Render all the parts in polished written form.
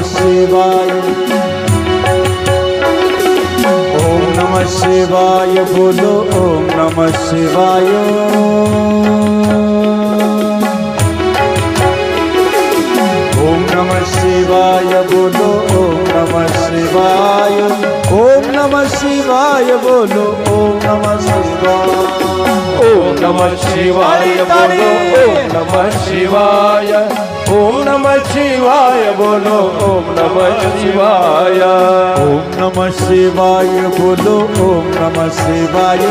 शिवाय। ओम नमः शिवाय बोलो ओम नमः शिवाय। ओम नमः शिवाय बोलो ओम नमः शिवाय। ओम नमः शिवाय बोलो ओम नमः शिवाय। ओम नमः शिवाय बोलो ओम नमः शिवाय। ओम नमः शिवाय बोलो ओम नमः शिवाय। ओम नमः शिवाय बोलो ओम नमः शिवाय।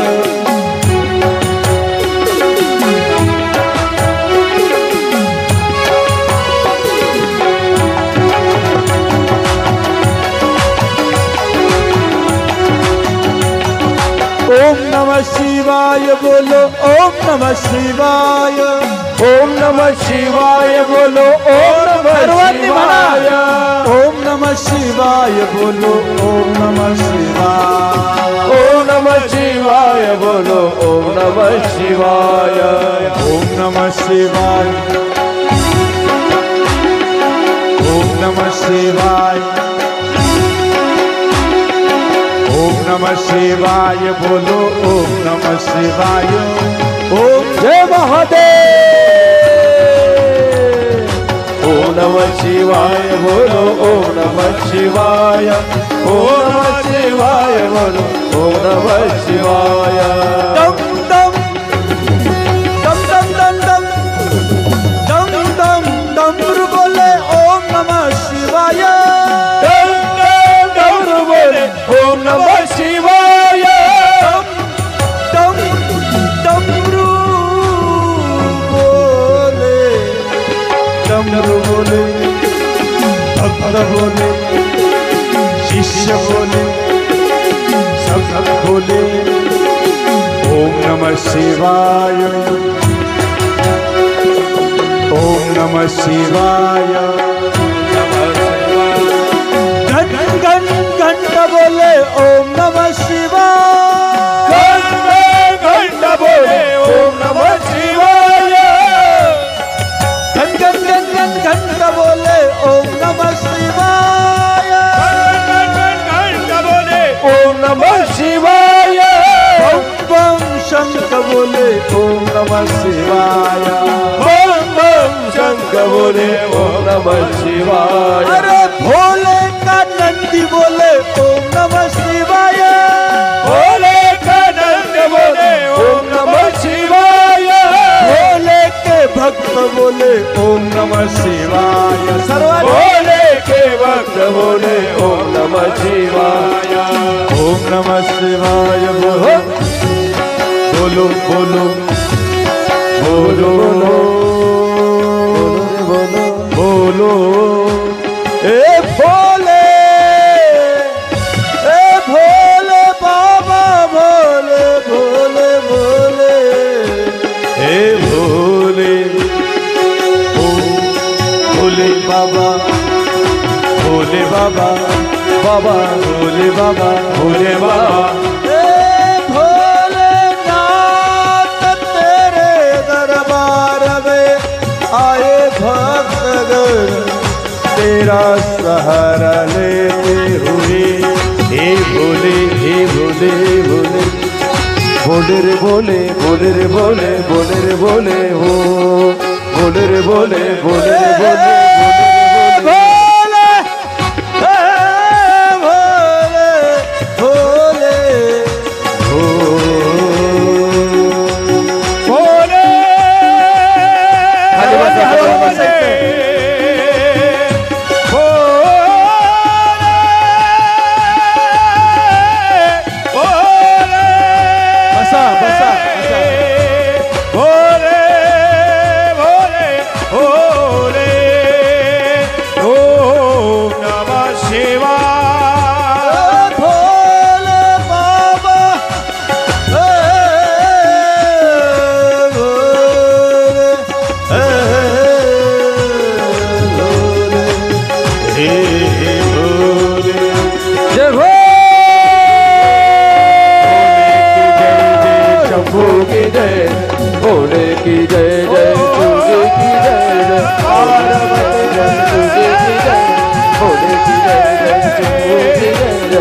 ओम नमः शिवाय बोलो ओम नमः शिवाय। ओम नमः शिवाय बोलो ओम नमः शिवाय। ओम नमः शिवाय बोलो ओम नमः शिवाय। ओम नमः शिवाय बोलो ओम नमः शिवाय। ओम नमः शिवाय। ओम नमः शिवाय। ओम नमः शिवाय बोलो ओम नमः शिवाय। ओम जय महादेव। ओम नमः शिवाय बोलो ओम नमः शिवाय। ओम नमः शिवाय बोलो ओम नमः शिवाय। दम दम दम दम दम दम दम दम डमरू बोले ओम नमः शिवाय। डमरू बोले ओम नमः शिवाय। डम डमरू बोले डमरू बोले भक्त बोले शिष्य बोले सब बोले ओम नमः शिवाय। ओम नमः शिवाय। घन घन घंट बोले ओम नमः शिवाय। घंट बोले ओम नमः शिवाय। घन घन घन घन घंट बोले ओम नमः शिवाय। घंट बोले ओम नमः शिवाय। बम बम शंख बोले ओम नमः शिवाय। बम बम शंख बोले ओम नमः शिवाय। अरे भोले का नंदी बोले ओम नमः शिवाय। भोले का नंद बोले ओम नमः शिवाय। भोले के भक्त बोले ओम नमः शिवाय। भोले के भक्त बोले ओम नमः शिवाय। ओम नमः शिवाय बोलो बोलो बोलो बोलो बोलो बोलो ए भोले बाबा भोले भोले भोले ए भोले ओ भोले बाबा बाबा भोले बाबा भोले बाबा। ए भोलेनाथ तेरे दरबार में आए भक्तगण तेरा सहारा लेते हुए। हे भोले भोले बोले रे बोले बोले रे बोले बोले रे बोले हो बोले रे बोले बोले रे बोले भोले की जय जय सूर्य की जय जय पार्वती जय सूर्य की जय भोले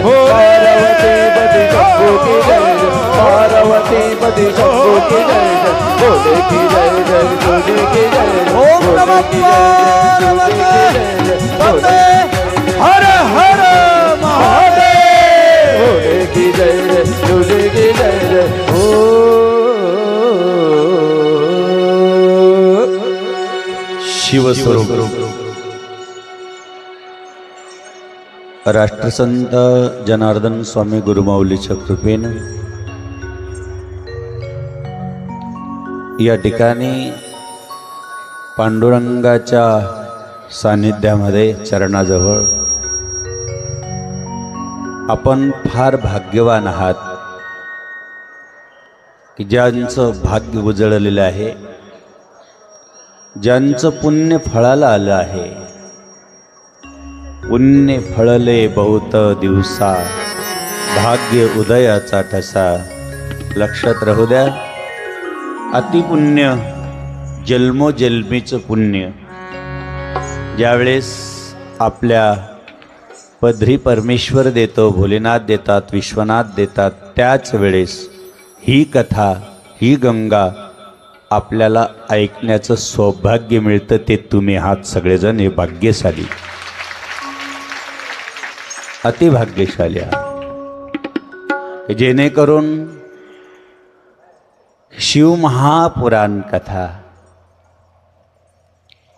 पार्वती पति शंभू की जय जय पार्वती पति शंभू की जय जय भोले की जय जय भोले की जय जय ओम नमः पार्वती पते हर हर महादेव भोले की जय जय भोले की जय जय शिवस्वरूप राष्ट्रसंत जनार्दन स्वामी गुरुमाऊलीच्या कृपेनं या ठिकाणी पांडुरंगाच्या सानिध्यामध्ये चरणाजवळ आपण फार भाग्यवान आहात की ज्यांचं भाग्य उजळलेलं आहे, ज्यांचं पुण्य फळाला आलं आहे. पुण्य फळले बहुत दिवसा भाग्य उदयाचा ठसा. लक्षात राहू द्या, अतिपुण्य जन्मोजन्मीचं पुण्य ज्यावेळेस आपल्या पदरी परमेश्वर देतो, भोलेनाथ देतात, विश्वनाथ देतात, त्याच वेळेस ही कथा, ही गंगा आपल्याला ऐकण्याचं सौभाग्य मिळतं. ते तुम्ही आहात सगळेजण, हे भाग्यशाली, अतिभाग्यशाली आहात. जेणेकरून शिवमहापुराण कथा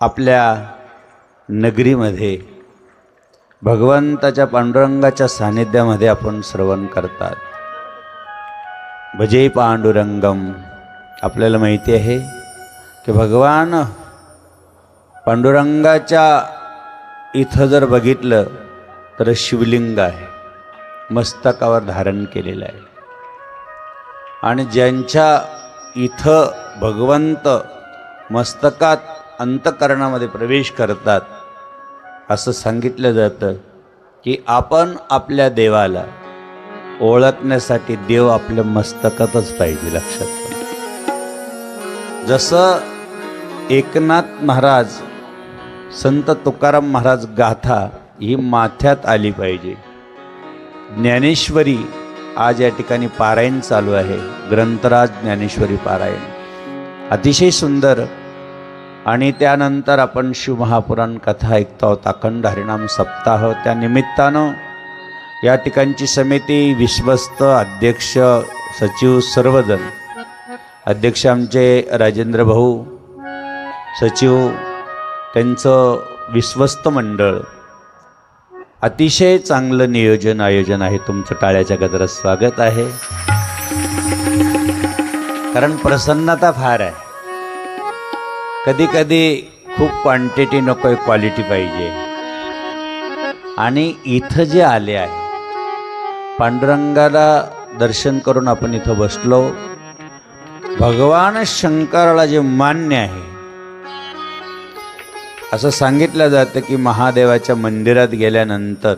आपल्या नगरीमध्ये भगवंताच्या पांडुरंगाच्या सानिध्यामध्ये आपण श्रवण करतात. भजे पांडुरंगम. आपल्याला माहिती आहे की भगवान पांडुरंगाच्या इथं जर बघितलं तर शिवलिंग आहे, मस्तकावर धारण केलेलं आहे. आणि ज्यांच्या इथं भगवंत मस्तकात अंतःकरणामध्ये प्रवेश करतात, असं सांगितलं जातं की आपण आपल्या देवाला ओळखण्यासाठी देव आपल्या मस्तकातच पाहिजे. लक्षात ठेवा. जसं एकनाथ महाराज, संत तुकाराम महाराज गाथा ही माथ्यात आली पाहिजे. ज्ञानेश्वरी आज या ठिकाणी पारायण चालू आहे, ग्रंथराज ज्ञानेश्वरी पारायण अतिशय सुंदर. आणि त्यानंतर आपण शिवमहापुराण कथा ऐकतो आहोत, अखंड हरिनाम सप्ताह. त्या निमित्तानं या ठिकाणची समिती, विश्वस्त, अध्यक्ष, सचिव, सर्वजण, अध्यक्ष आमचे राजेंद्र भाऊ, सचिव, त्यांचं विश्वस्त मंडळ, अतिशय चांगलं नियोजन आयोजन आहे. तुमचं टाळ्याच्या गजरात स्वागत आहे. कारण प्रसन्नता फार आहे. कधी कधी खूप क्वांटिटी नको आहे, क्वालिटी पाहिजे. आणि इथं जे आले आहे, पांडुरंगाला दर्शन करून आपण इथं बसलो. भगवान शंकराला जे मान्य आहे, असं सांगितलं जातं की महादेवाच्या मंदिरात गेल्यानंतर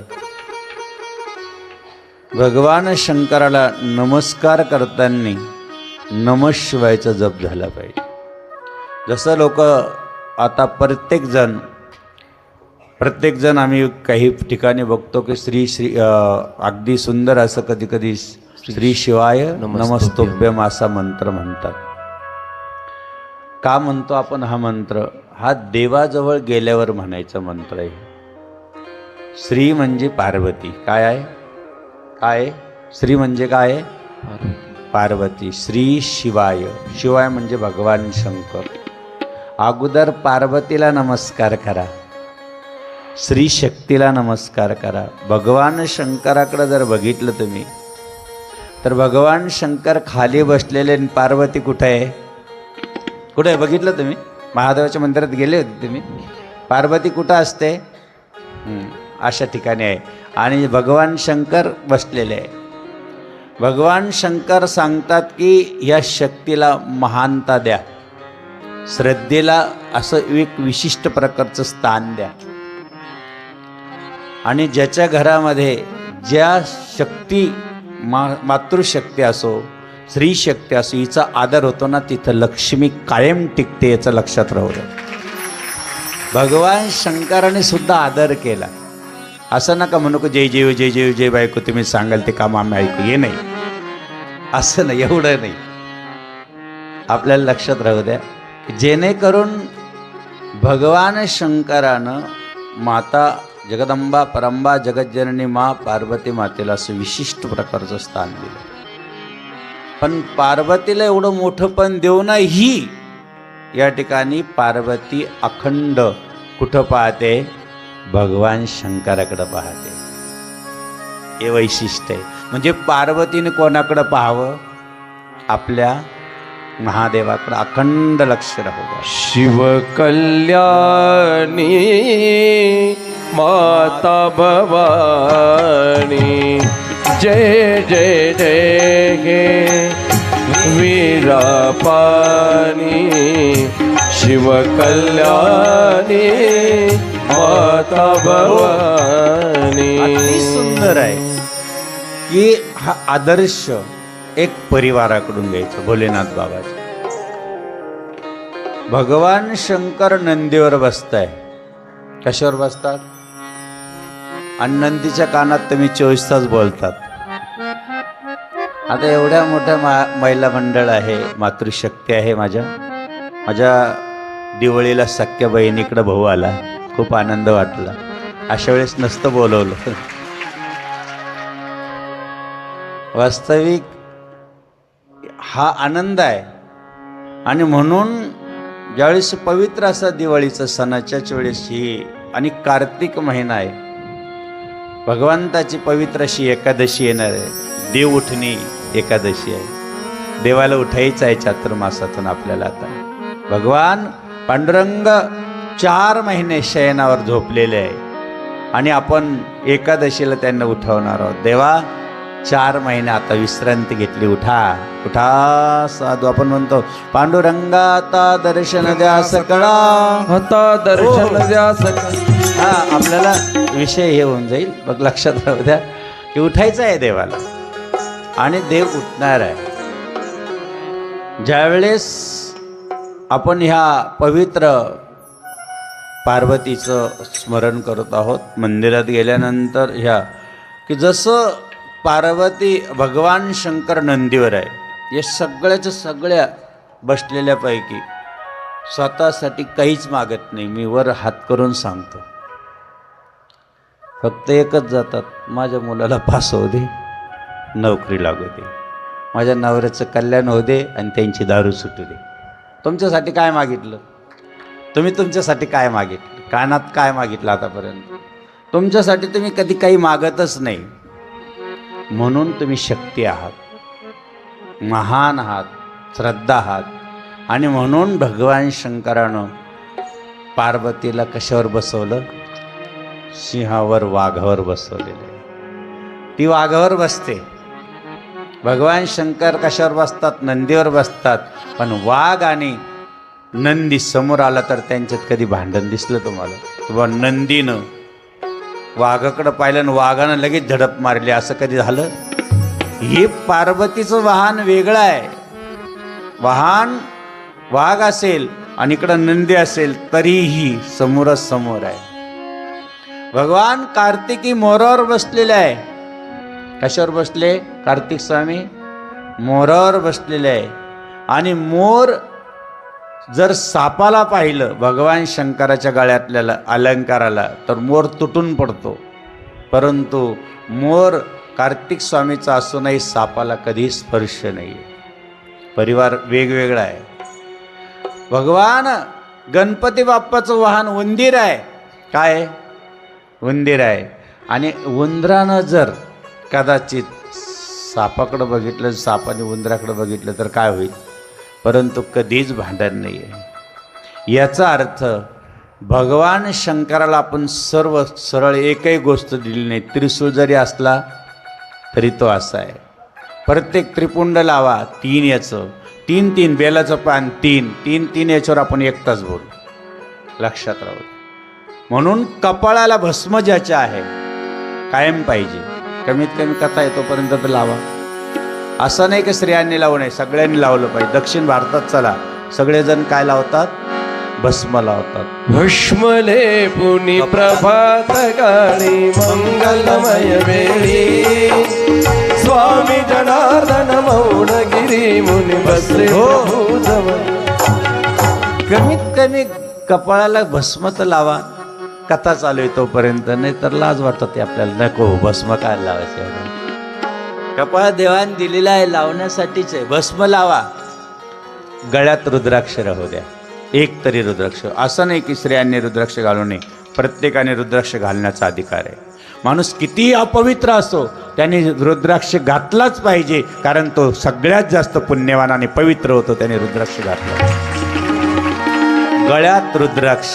भगवान शंकराला नमस्कार करताना नमः शिवायचा जप झाला पाहिजे. जसं लोक आता प्रत्येकजण आम्ही काही ठिकाणी बघतो की श्री अगदी सुंदर असं कधी कधी श्री शिवाय नमस्तोभ्यम असा मंत्र म्हणतात. का म्हणतो आपण हा मंत्र? हा देवाजवळ गेल्यावर म्हणायचा मंत्र आहे. श्री म्हणजे पार्वती. काय आहे? काय? श्री म्हणजे काय आहे? पार्वती. श्री शिवाय. शिवाय म्हणजे भगवान शंकर. अगोदर पार्वतीला नमस्कार करा, श्री शक्तीला नमस्कार करा. भगवान शंकराकडे जर बघितलं तुम्ही तर भगवान शंकर खाली बसलेले आणि पार्वती कुठे आहे? कुठे आहे बघितलं तुम्ही? महादेवाच्या मंदिरात गेले होते तुम्ही? पार्वती कुठं असते? अशा ठिकाणी आहे. आणि भगवान शंकर बसलेले आहे. भगवान शंकर सांगतात की या शक्तीला महानता द्या, श्रद्धेला असं एक विशिष्ट प्रकारचं स्थान द्या. आणि ज्याच्या घरामध्ये ज्या शक्ती, मातृशक्ती असो, स्त्री शक्ती असो, हिचा आदर होतो ना, तिथं लक्ष्मी कायम टिकते. याचं लक्षात राहू द्या. भगवान शंकराने सुद्धा आदर केला. असं नका म्हणू की जय जय जय जय जय बायको तुम्ही सांगाल ते काम आम्ही ऐकू, हे नाही, असं नाही, एवढं नाही. आपल्याला लक्षात राहू द्या, जेणेकरून भगवान शंकरानं माता जगदंबा परंबा जगज्जननी मा पार्वती मातेला असं विशिष्ट प्रकारचं स्थान दिलं. पण पार्वतीला एवढं मोठं पण देऊनही या ठिकाणी पार्वती अखंड कुठं पाहते? भगवान शंकराकडे पाहते. हे वैशिष्ट्य आहे. म्हणजे पार्वतीने कोणाकडे पाहावं? आपल्या महादेवाकडे अखंड लक्ष राहू द्या. शिव कल्याणी माता भवानी जय जय जय हे वीरापानी शिव कल्याणी माता भवानी. अति सुंदर आहे की हा आदर्श एक परिवाराकडून घ्यायचं. भोलेनाथ बाबाचे भगवान शंकर नंदीवर बसताय. कशावर बसतात? आणि नंदीच्या कानात तुम्ही 24 तास बोलतात. आता एवढ्या मोठ्या महिला मंडळ आहे, मातृशक्ती आहे. माझ्या दिवाळीला सख्या बहिणीकडे भाऊ आला, खूप आनंद वाटला. अशा वेळेस नसतं बोलवलं. वास्तविक हा आनंद आहे. आणि म्हणून ज्यावेळेस पवित्र असा दिवाळीचा सणाच्याच वेळेस ही आणि कार्तिक महिना आहे, भगवंताची पवित्र अशी एकादशी येणार आहे. देव उठणी एकादशी आहे. देवाला उठायचं आहे चातुर्मासातून आपल्याला. आता भगवान पांडुरंग 4 महिने शयनावर झोपलेले आहे आणि आपण एकादशीला त्यांना उठवणार आहोत. देवा 4 महिने आता विश्रांती घेतली, उठा उठा साधू. आपण म्हणतो पांडुरंगा आता दर्शन द्या सकळा, आता दर्शन द्या सकळा. हा आपल्याला विषय हे होऊन जाईल. बघ लक्षात राहू द्या की उठायचं आहे देवाला आणि देव उठणार आहे. ज्यावेळेस आपण ह्या पवित्र पार्वतीचं स्मरण करत आहोत मंदिरात गेल्यानंतर, ह्या की जसं पार्वती भगवान शंकर नंदीवर आहे, या सगळ्याच्या सगळ्या बसलेल्यापैकी स्वतःसाठी काहीच मागत नाही. मी वर हात करून सांगतो, फक्त एकच जातात, माझ्या मुलाला पास होऊ दे, नोकरी लागू दे, माझ्या नवऱ्याचं कल्याण होऊ दे आणि त्यांची दारू सुटू दे. तुमच्यासाठी काय मागितलं? तुम्ही तुमच्यासाठी काय मागितलं? कानात काय मागितलं आतापर्यंत? तुमच्यासाठी तुम्ही कधी काही मागतच नाही. म्हणून तुम्ही शक्ती आहात, महान आहात, श्रद्धा आहात. आणि म्हणून भगवान शंकरानं पार्वतीला कशावर बसवलं? सिंहावर, वाघावर बसवलेलं. ती वाघावर बसते. भगवान शंकर कशावर बसतात? नंदीवर बसतात. पण वाघ आणि नंदी समोर आला तर त्यांच्यात कधी भांडण दिसलं तुम्हाला? किंवा नंदीनं वाघाकडं पाहिलं आणि वाघानं लगेच झडप मारली, असं कधी झालं? हे पार्वतीचं वाहन वेगळं आहे. वाहन वाघ असेल आणि इकडं नंदी असेल तरीही समोरच समोर आहे. भगवान कार्तिकी मोरावर बसलेले आहे. कशावर बसले? कार्तिक स्वामी मोरावर बसलेले आहे. आणि मोर जर सापाला पाहिलं भगवान शंकराच्या गळ्यातल्या अलंकाराला तर मोर तुटून पडतो. परंतु मोर कार्तिक स्वामीचा असूनही सापाला कधी स्पर्श नाही. परिवार वेगवेगळा आहे. भगवान गणपती बाप्पाचं वाहन उंदीर आहे. काय? उंदीर आहे. आणि उंदरानं जर कदाचित सापाकडं बघितलं, सापाने उंदराकडे बघितलं तर काय होईल? परंतु कधीच भांडण नाही आहे. याचा अर्थ भगवान शंकराला आपण सर्व सरळ एकही गोष्ट दिली नाही. त्रिशूळ जरी असला तरी तो असा आहे. प्रत्येक त्रिपुंड लावा 3 याचं, 3 बेलाचं पान 3 याच्यावर आपण 1 तास बोलू. लक्षात राहू. म्हणून कपाळाला भस्म ज्याच्या आहे कायम पाहिजे. कमीत कमी कथा येतोपर्यंत तर लावा. असं नाही की स्त्रियांनी लावू नये, सगळ्यांनी लावलं पाहिजे. दक्षिण भारतात चला, सगळेजण काय लावतात? भस्म लावतात. भस्मले पुनि प्रभात काळी मंगलमय वेळी स्वामी जनार्दन मौनगिरी मुनी बसले प्रभू जवळ. कमीत कमी कपाळाला भस्म तर लावा. कथा चालू आहे तोपर्यंत, नाही तर लाज वाटत आपल्याला. नको, भस्म काय लावायचं. कपाळ देवान दिलेला आहे, लावण्यासाठीच आहे. भस्म लावा. गळ्यात रुद्राक्ष राहू द्या, एक तरी रुद्राक्ष. असं नाही की स्त्रियांनी रुद्राक्ष घालू नये, प्रत्येकाने रुद्राक्ष घालण्याचा अधिकार आहे. माणूस कितीही अपवित्र असो त्याने रुद्राक्ष घातलाच पाहिजे, कारण तो सगळ्यात जास्त पुण्यवान आणि पवित्र होतो त्याने रुद्राक्ष घातला. गळ्यात रुद्राक्ष,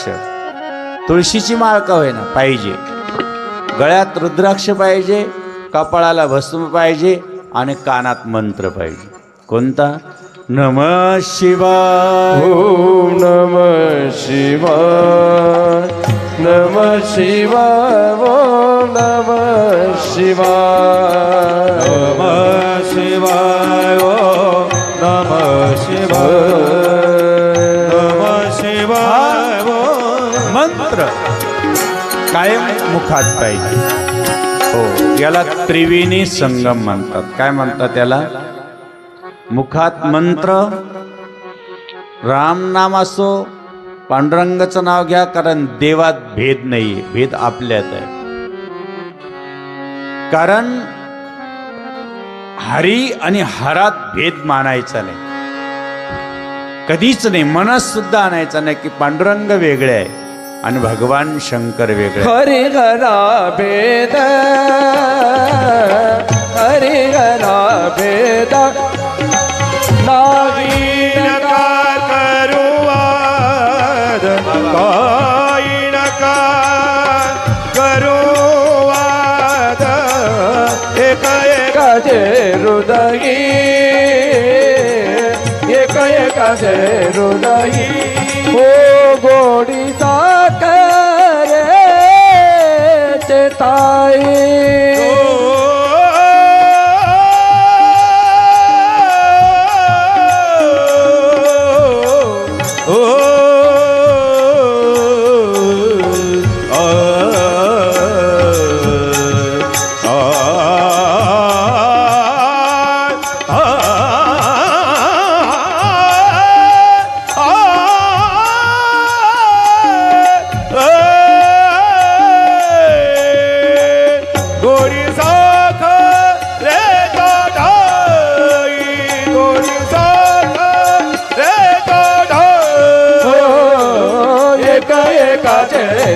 तुळशीची माळ का होईना पाहिजे. गळ्यात रुद्राक्ष पाहिजे, कपाळाला भस्म पाहिजे आणि कानात मंत्र पाहिजे. कोणता? नमः शिवाय. ओम नमः शिवाय, नमः शिवाय, ओम नमः शिवाय, नमः शिवाय, ओम नमः शिवाय, नमः शिवाय. मंत्र कायम मुखात पाहिजे. हो, याला त्रिवेणी संगम म्हणतात. काय म्हणतात याला? मुखात मंत्र, राम नाम असो, पांडुरंगाचं नाव घ्या, कारण देवात भेद नाहीये, भेद आपल्यात आहे. कारण हरी आणि हरात भेद मानायचा नाही, कधीच नाही. मनस सुद्धा आणायचा नाही की पांडुरंग वेगळे आहे आणि भगवान शंकर वेगळे. हरि घरा भेद, हरि घरा भेद नाही नका करू वाद, काही नका करू वाद. एक एकाचे हृदयी, एक एकाचे हृदयी. हो गोडी साखर चेताई.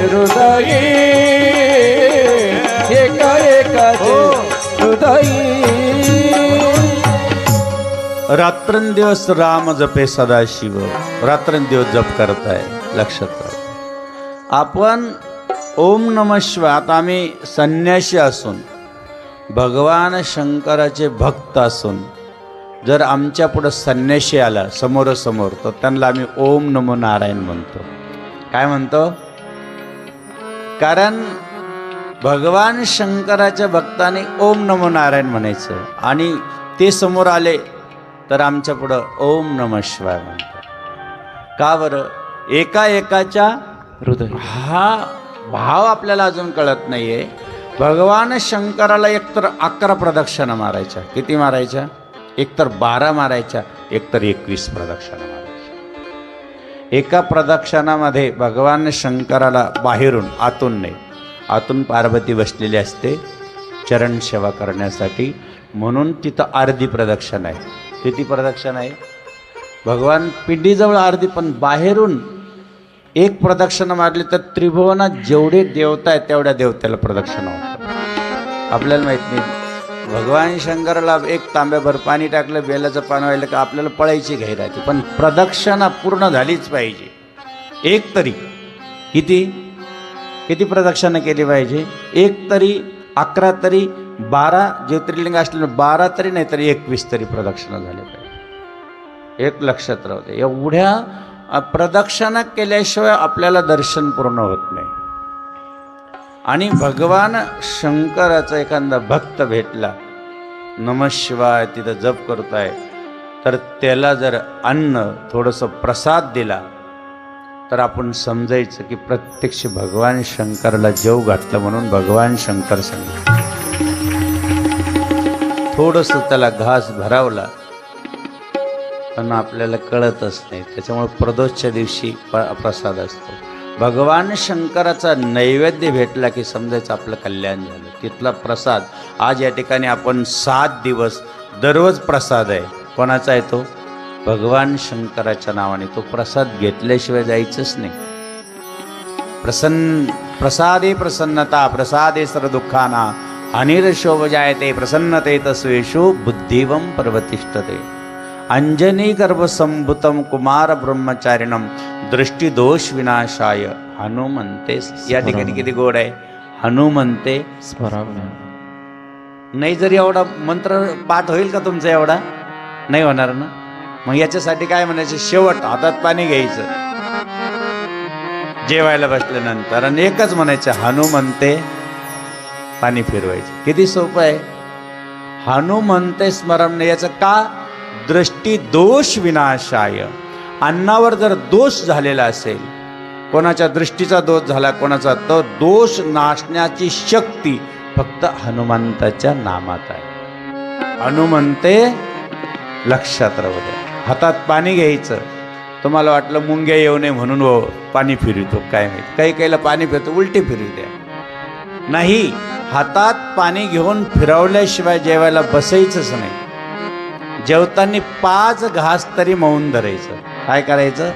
हृदयी, एका एकाचे हृदयी. रात्रंदिवस राम जपे सदाशिव, रात्रंदिवस जप करताय. लक्षात राहा. आपण ओम नमः शिवाय, आता आम्ही संन्यासी असून भगवान शंकराचे भक्त असून जर आमच्या पुढं संन्यासी आला समोरासमोर, तर त्यांना आम्ही ओम नमो नारायण म्हणतो. काय म्हणतो? कारण भगवान शंकराच्या भक्ताने ओम नमो नारायण म्हणायचं आणि ते समोर आले तर आमच्या पुढं ओम नमः शिवाय म्हणतो. का बरं? एका एकाच्या हृदय. हा भाव आपल्याला अजून कळत नाहीये. भगवान शंकराला एकतर 11 प्रदक्षिणा मारायच्या. किती मारायच्या? एकतर 12 मारायच्या, एकतर 21 प्रदक्षिणा मारायच्या. एका प्रदक्षिणामध्ये भगवान शंकराला बाहेरून, आतून नाही, आतून पार्वती बसलेली असते चरण सेवा करण्यासाठी, म्हणून तिथं अर्धी प्रदक्षिणा आहे. किती प्रदक्षिणा आहे? भगवान पिंडीजवळ अर्धी, पण बाहेरून एक प्रदक्षिणा मारली तर त्रिभुवनात जेवढे देवता आहेत तेवढ्या देवतेला प्रदक्षिणा होतात. आपल्याला माहीत नाही. भगवान शंकराला एक तांब्याभर पाणी टाकलं, बेलाचं पान व्हायला का आपल्याला पळायची घाई राहते, पण प्रदक्षिणा पूर्ण झालीच पाहिजे. एक तरी किती किती प्रदक्षिणा केली पाहिजे? एक तरी, 11 तरी, 12 ज्योतिर्लिंग असलेलं 12 तरी, नाही तरी 21 तरी प्रदक्षिणा झाल्या पाहिजे. एक लक्षात राहू दे. एवढ्या प्रदक्षिणा केल्याशिवाय आपल्याला दर्शन पूर्ण होत नाही. आणि भगवान शंकराचा एखादा भक्त भेटला, नमः शिवाय तिथं जप करताय, तर त्याला जर अन्न थोडंसं प्रसाद दिला तर आपण समजायचं की प्रत्यक्ष भगवान शंकराला जेव घातलं म्हणून भगवान शंकर सांगितलं. थोडंसं त्याला घास भरावला पण आपल्याला कळतच नाही. त्याच्यामुळे प्रदोषच्या दिवशी प्रसाद असतो. भगवान शंकराचा नैवेद्य भेटला की समजायचं आपलं कल्याण झालं. तिथला प्रसाद आज या ठिकाणी आपण 7 दिवस दररोज प्रसाद आहे. कोणाचा आहे तो? भगवान शंकराच्या नावाने. तो प्रसाद घेतल्याशिवाय जायचंच नाही. प्रसादे प्रसन्नता प्रसादे सर्व दुःखाना अनिर्शोभ जायते प्रसन्नते तस्वेषु बुद्धिवम पर्वतिष्ठते. अंजनी गर्भसंभूतम कुमार ब्रह्मचारिणम दृष्टिदोष विनाशाय हनुमंते. या ठिकाणी किती गोड आहे. हनुमंते स्मराम्य. नाही जरी एवढा मंत्र पाठ होईल का तुमचा? एवढा नाही होणार ना. मग याच्यासाठी काय म्हणायचं? शेवट हातात पाणी घ्यायचं जेवायला बसल्यानंतर आणि एकच म्हणायचं हनुमंते, पाणी फिरवायचं. किती सोपं आहे. हनुमंते स्मरण. याचं का? दृष्टी दोष विनाशाय. अन्नावर जर दोष झालेला असेल, कोणाच्या दृष्टीचा दोष झाला कोणाचा, तर दोष नाशण्याची शक्ती फक्त हनुमंताच्या नामात आहे. हनुमंते लक्षात राहू द्या. हातात पाणी घ्यायचं. तुम्हाला वाटलं मुंग्या येऊ नये म्हणून हो पाणी फिरवतो काय माहिती. काही काहीला पाणी फिरतो उलटी फिरवू द्या. नाही, हातात पाणी घेऊन फिरवल्याशिवाय जेवायला बसायचंच नाही. जेवताना 5 घास तरी मौन धरायचं. काय करायचं?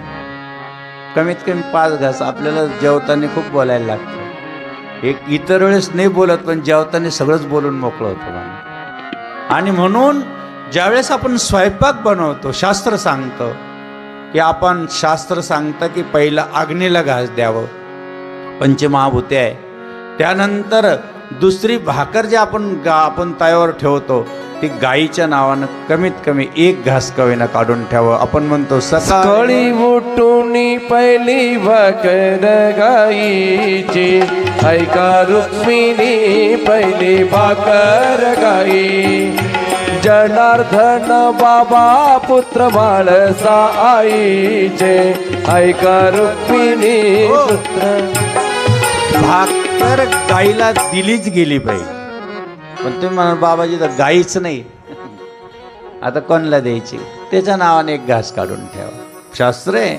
कमीत कमी 5 घास. आपल्याला जेवताना खूप बोलायला लागतं. एक इतर वेळेस नाही बोलत पण जेवताना सगळंच बोलून मोकळं होतं म्हणून. आणि म्हणून ज्यावेळेस आपण स्वयंपाक बनवतो शास्त्र सांगतं की आपण शास्त्र सांगतं की पहिलं अग्नीला घास द्यावं, पंचमहाभूते आहे. त्यानंतर दुसरी भाकर जे आपण तयावर ठेवतो ती गाईच्या नावानं कमीत कमी 1 घास कवीनं काढून ठेवावं. आपण म्हणतो सकाळी उठून पहिली भाकर गाईची, ऐका रुक्मिणी पहिली भाकर गाई. जनार्दन बाबा पुत्र माळसा आईचे, ऐका रुक्मिणी पुत्र. भाकर गाईला दिलीच गेली पाहिजे. पण तुम्ही म्हणा बाबाजी तर गाईच नाही, आता कोणाला द्यायची? त्याच्या नावाने 1 घास काढून ठेवा. शास्त्र आहे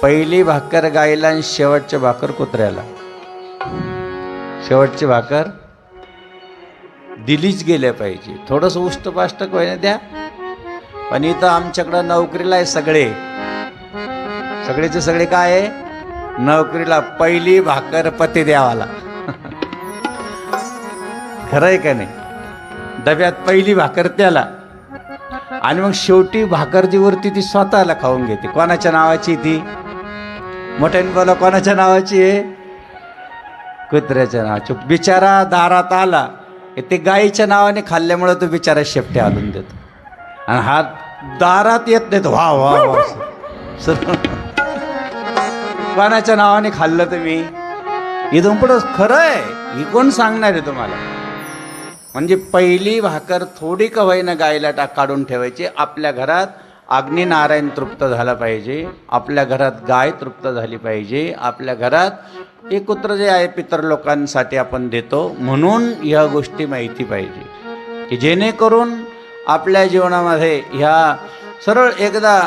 पहिली भाकर गाईला आणि शेवटची भाकर कुत्र्याला. शेवटची भाकर दिलीच गेल्या पाहिजे. थोडंसं उष्टपाष्टक व्हायला द्या. पण इथं आमच्याकडं नोकरीला आहे सगळेचे सगळे काय आहे? नोकरीला पहिली भाकर पती द्यावाला. खरं आहे का नाही? डब्यात पहिली भाकर त्याला आणि मग शेवटी भाकर जी वरती ती स्वतःला खाऊन घेते. कोणाच्या नावाची ती? मोठ्याने बोला, कोणाच्या नावाची आहे? कुत्र्याच्या नावाची. बिचारा दारात आला ते गाईच्या नावाने खाल्ल्यामुळे तो बिचारा शेपटे हालून देतो आणि हा दारात येत नाही. वा वा वा. कोणाच्या नावाने खाल्लं तुम्ही? इथून पुढं खरं आहे. ही कोण सांगणार आहे तुम्हाला? म्हणजे पहिली भाकर थोडी का होईना गायला काढून ठेवायची. आपल्या घरात अग्निनारायण तृप्त झाला पाहिजे, आपल्या घरात गाय तृप्त झाली पाहिजे, आपल्या घरात हे कुत्र जे आहे पितर लोकांसाठी आपण देतो म्हणून ह्या गोष्टी माहिती पाहिजे की जेणेकरून आपल्या जीवनामध्ये ह्या सरळ एकदा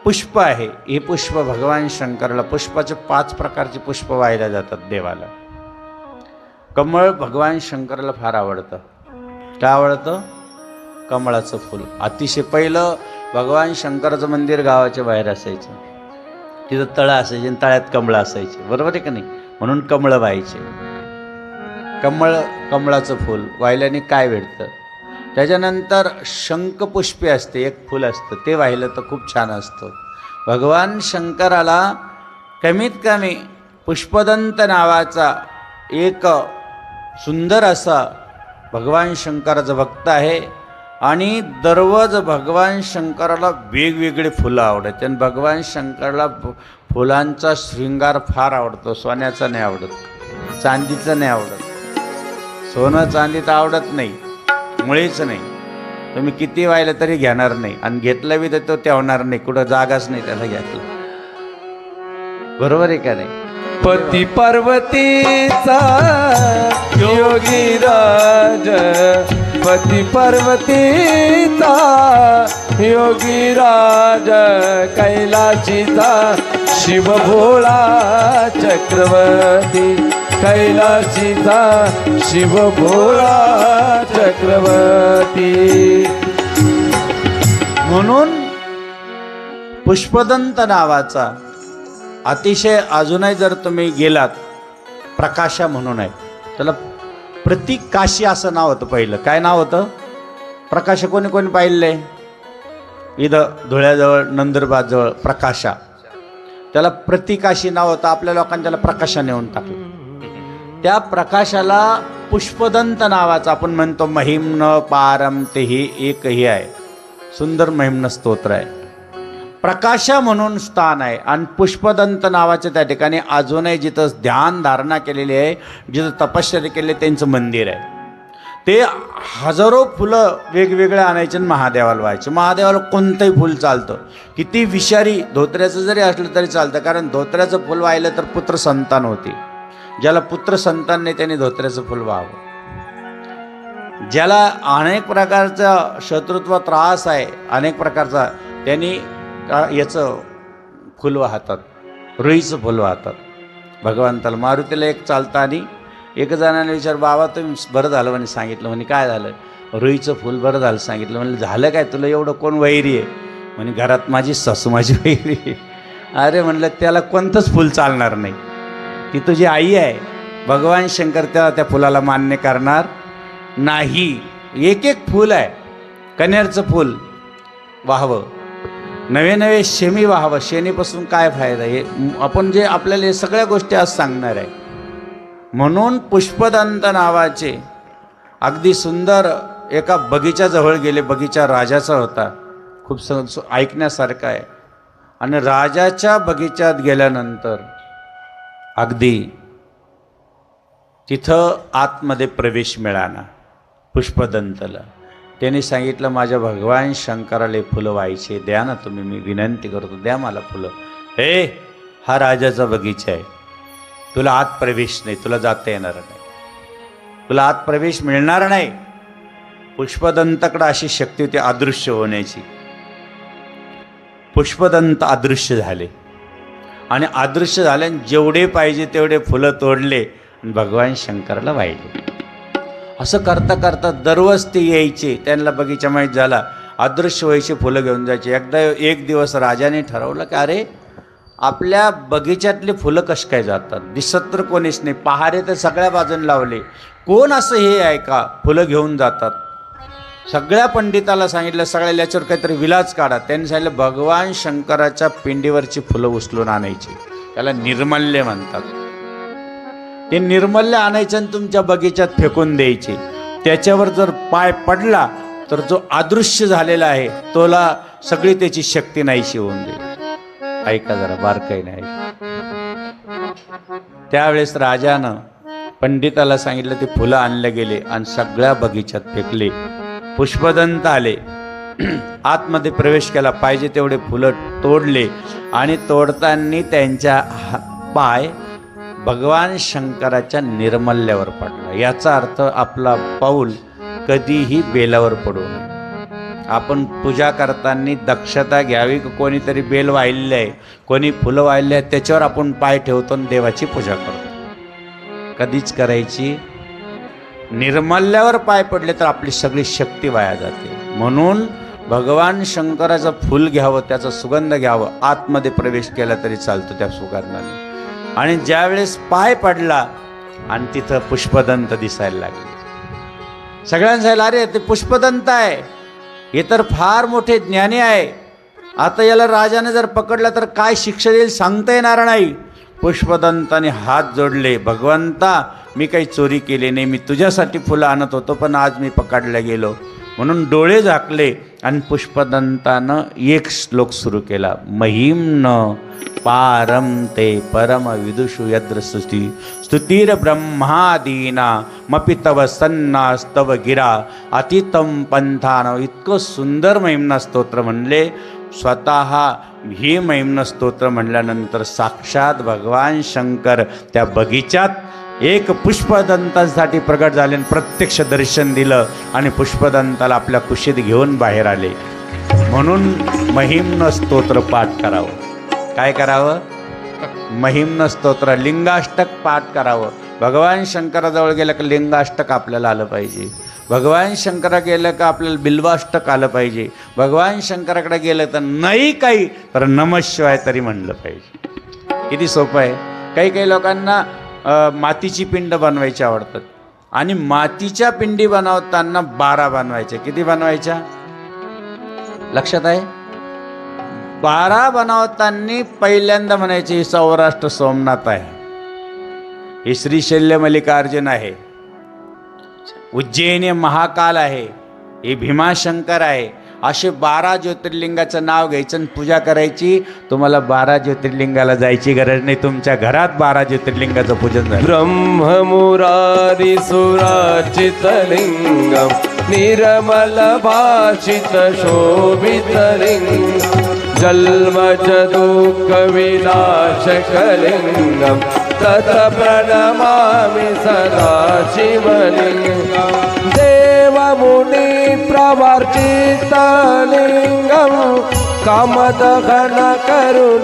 पुष्प आहे. हे पुष्प भगवान शंकराला, पुष्पाचे 5 प्रकारचे पुष्प वाहिल्या जातात देवाला. कमळ भगवान शंकराला फार आवडतं. काय आवडतं? कमळाचं फूल. अतिशय पहिलं भगवान शंकराचं मंदिर गावाच्या बाहेर असायचं. तिथं तळं असायचे आणि तळ्यात कमळं असायचे. बरोबर आहे का नाही? म्हणून कमळं व्हायचे. कमळाचं फूल वाहिल्याने काय भेटतं? त्याच्यानंतर शंखपुष्पे असते, एक फूल असतं, ते वाहिलं तर खूप छान असतं. भगवान शंकराला कमीत कमी पुष्पदंत नावाचा एक सुंदर असा भगवान शंकराचा भक्त आहे आणि दररोज भगवान शंकराला वेगवेगळे फुलं आवडतात. आणि भगवान शंकराला फुलांचा शृंगार फार आवडतो. सोन्याचा नाही आवडत, चांदीचं नाही आवडत. सोनं चांदी तर आवडत नाही, मुळीच नाही. तुम्ही किती वाहिलं तरी घेणार नाही आणि घेतलं बी तर तो ठेवणार नाही, कुठं जागाच नाही त्याला घ्यायला. बरोबर आहे का नाही? पती पार्वतीचा योगी राज, पती पार्वतीचा योगी राज, कैलाशीचा शिव भोळा चक्रवर्ती, कैलाशीचा शिव भोळा चक्रवर्ती. म्हणून पुष्पदंत नावाचा अतिशय अजूनही जर तुम्ही गेलात, प्रकाशा म्हणून आहे, त्याला प्रतीक काशी असं नाव होतं पहिलं. काय नाव होतं? प्रकाशा. कोणी कोणी पाहिलं? इथं धुळ्याजवळ नंदुरबारजवळ प्रकाशा, त्याला प्रतिकाशी नाव होतं. आपल्या लोकांनी त्याला प्रकाशा नेऊन टाकलं. त्या प्रकाशाला पुष्पदंत नावाचा आपण म्हणतो महिम्न पारम तेही एकही आहे, सुंदर महिम्न स्तोत्र आहे. प्रकाशा म्हणून स्थान आहे आणि पुष्पदंत नावाचे त्या ठिकाणी अजूनही जिथं ध्यान धारणा केलेली आहे, जिथं तपश्चर्या केली त्यांचं मंदिर आहे. ते हजारो फुलं वेगवेगळे आणायचे आणि महादेवाला व्हायचे. महादेवाला कोणतंही फुल चालतं, किती विषारी धोत्र्याचं जरी असलं तरी चालतं, कारण धोत्र्याचं फुल वाहिलं तर पुत्र संतान होते. ज्याला पुत्र संतान नाही त्याने धोत्र्याचं फुल व्हावं. ज्याला अनेक प्रकारचा शत्रुत्व त्रास आहे, अनेक प्रकारचा, त्यांनी याचं फुल वाहतात, रुईचं फुल वाहतात भगवंताला. मारुतीला एक चालतं आणि एक जणाने विचार, बाबा तुम्ही बरं झालं म्हणे सांगितलं. म्हणे काय झालं? रुईचं फुल बरं झालं सांगितलं. म्हणलं झालं काय, तुला एवढं कोण वैरी आहे? म्हणे घरात माझी सासू माझी वैरी आहे. अरे म्हणलं त्याला कोणतंच फुल चालणार नाही, ती तुझी आई आहे. भगवान शंकर त्या फुलाला मान्य करणार नाही. एक एक फुल आहे, कन्हेरचं फुल वाहावं, नवे नवे शेमी वाहावं. शेणीपासून काय फायदा? हे आपण जे आपल्याला हे सगळ्या गोष्टी आज सांगणार आहे. म्हणून पुष्पदंत नावाचे अगदी सुंदर एका बगीच्याजवळ गेले. बगीचा राजाचा होता, खूप ऐकण्यासारखा आहे. आणि राजाच्या बगीच्यात गेल्यानंतर अगदी तिथं आतमध्ये प्रवेश मिळाला पुष्पदंतला. त्यांनी सांगितलं, माझ्या भगवान शंकराला फुलं व्हायचे, द्या ना तुम्ही, मी विनंती करतो, द्या मला फुलं. हे हा राजाचा बगीचा आहे, तुला आत प्रवेश नाही, तुला जाता येणार नाही, तुला आत प्रवेश मिळणार नाही. पुष्पदंताकडे अशी शक्ती होती अदृश्य होण्याची. पुष्पदंत अदृश्य झाले आणि अदृश्य झाल्याने जेवढे पाहिजे तेवढे फुलं तोडले आणि भगवान शंकराला वाहिले. असं करता करता दररोज ते यायचे, त्यांना बगीचा माहीत झाला, अदृश्य व्हायचे, फुलं घेऊन जायचे. एकदा एक दिवस राजाने ठरवलं की अरे आपल्या बगीच्यातले फुलं कशी काय जातात, दिसत तर कोणीच नाही, पहारे तर सगळ्या बाजूने लावले, कोण असं हे आहे का फुलं घेऊन जातात. सगळ्या पंडिताला सांगितलं, सगळ्या याच्यावर काहीतरी विलाज काढा. त्यांनी सांगितलं भगवान शंकराच्या पिंडीवरची फुलं उचलून आणायची, त्याला निर्मल्य म्हणतात. ते निर्मल्य आणायचं आणि तुमच्या बगीच्यात फेकून द्यायचे. त्याच्यावर जर पाय पडला तर जो अदृश्य झालेला आहे तोला सगळी त्याची शक्ती नाहीशी होऊन जाईल. ऐका जरा बारकाई नाही. त्यावेळेस राजानं पंडिताला सांगितलं, ते फुलं आणले गेले आणि सगळ्या बगीच्यात फेकले. पुष्पदंत आले, आतमध्ये प्रवेश केला, पाहिजे तेवढे फुलं तोडले आणि तोडताना त्यांच्या पाय भगवान शंकराच्या निर्मल्यावर पडला. याचा अर्थ आपला पाऊल कधीही बेलावर पडू नये. आपण पूजा करताना दक्षता घ्यावी, कोणीतरी बेल वाहिलेलं आहे, कोणी फुलं वाहिलेली आहेत, त्याच्यावर आपण पाय ठेवतो आणि देवाची पूजा करतो. कधीच करायची. निर्मल्यावर पाय पडले तर आपली सगळी शक्ती वाया जाते. म्हणून भगवान शंकराचं फुल घ्यावं, त्याचा सुगंध घ्यावं, आतमध्ये प्रवेश केला तरी चालतो त्या सुगंधाने. आणि ज्यावेळेस पाय पडला आणि तिथं पुष्पदंत दिसायला लागले, सगळ्यांना सांगितलं अरे ते पुष्पदंत आहे, हे तर फार मोठे ज्ञानी आहे, आता याला राजाने जर पकडलं तर काय शिक्षा देईल सांगता येणार नाही. पुष्पदंताने हात जोडले, भगवंता मी काही चोरी केली नाही, मी तुझ्यासाठी फुलं आणत होतो पण आज मी पकडला गेलो. म्हणून डोळे झाकले आणि पुष्पदंतानं एक श्लोक सुरू केला, महिम्न पारम ते परम विदुषु यद्र स्तुतीर ब्रह्मादीना मपि तव सन्नास्तव गिरा अतितम पंथान. इतकं सुंदर महिम्ना स्तोत्र म्हणले. स्वतः ही महिम्न स्तोत्र म्हणल्यानंतर साक्षात भगवान शंकर त्या बगीच्यात एक पुष्पदंतासाठी प्रगट झाले आणि प्रत्यक्ष दर्शन दिलं आणि पुष्पदंताला आपल्या कुशीत घेऊन बाहेर आले. म्हणून महिम्न स्तोत्र पाठ करावं. काय करावं? महिम्न स्तोत्र लिंगाष्टक पाठ करावं. भगवान शंकराजवळ गेलं का लिंगाष्टक आपल्याला आलं पाहिजे. भगवान शंकरा गेलं का आपल्याला बिल्वाष्टक आलं पाहिजे. भगवान शंकराकडे गेलं तर नाही काही तर नमःशिवाय तरी म्हणलं पाहिजे. किती सोपं आहे. काही काही लोकांना मातीची पिंड बनवायची आवडतात आणि मातीच्या पिंडी बनवताना 12 बनवायच्या. किती बनवायच्या लक्षात आहे? 12 बनवताना पहिल्यांदा म्हणायचे सौराष्ट्र सोमनाथ आहे, हे श्रीशैल्य मल्लिकार्जुन आहे, उज्जैन महाकाल आहे, हे भीमाशंकर आहे. असे 12 ज्योतिर्लिंगाचं नाव घ्यायचं आणि पूजा करायची. तुम्हाला 12 ज्योतिर्लिंगाला जायची गरज नाही. तुमच्या घरात 12 ज्योतिर्लिंगाचं पूजन झालं. ब्रह्ममुरारी सुराचित लिंगम निर्मल भाषित शोभित लिंग जन्मज दुःख विनाशकलिंगम तत प्रणमामि सदा शिवलिंगम देवमुनि प्रवर्तितलिंगम कामदहन करुणाकरलिंगम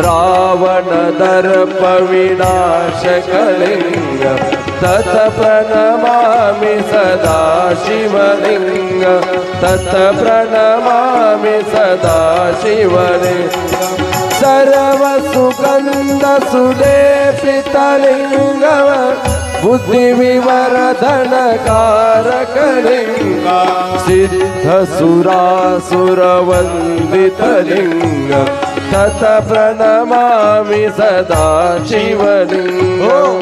रावण दर्प विनाशकलिंगम तत प्रणमामि सदा शिवलिंगम तत प्रणमामि सदा शिवलिंगम सर्व सुगंध सुलेपितलिंगम बुद्धि विवर्धन कारकलिंगम सिद्ध सुरासुर वंदितलिंगम तत प्रणमामि सदा शिवलिंगम.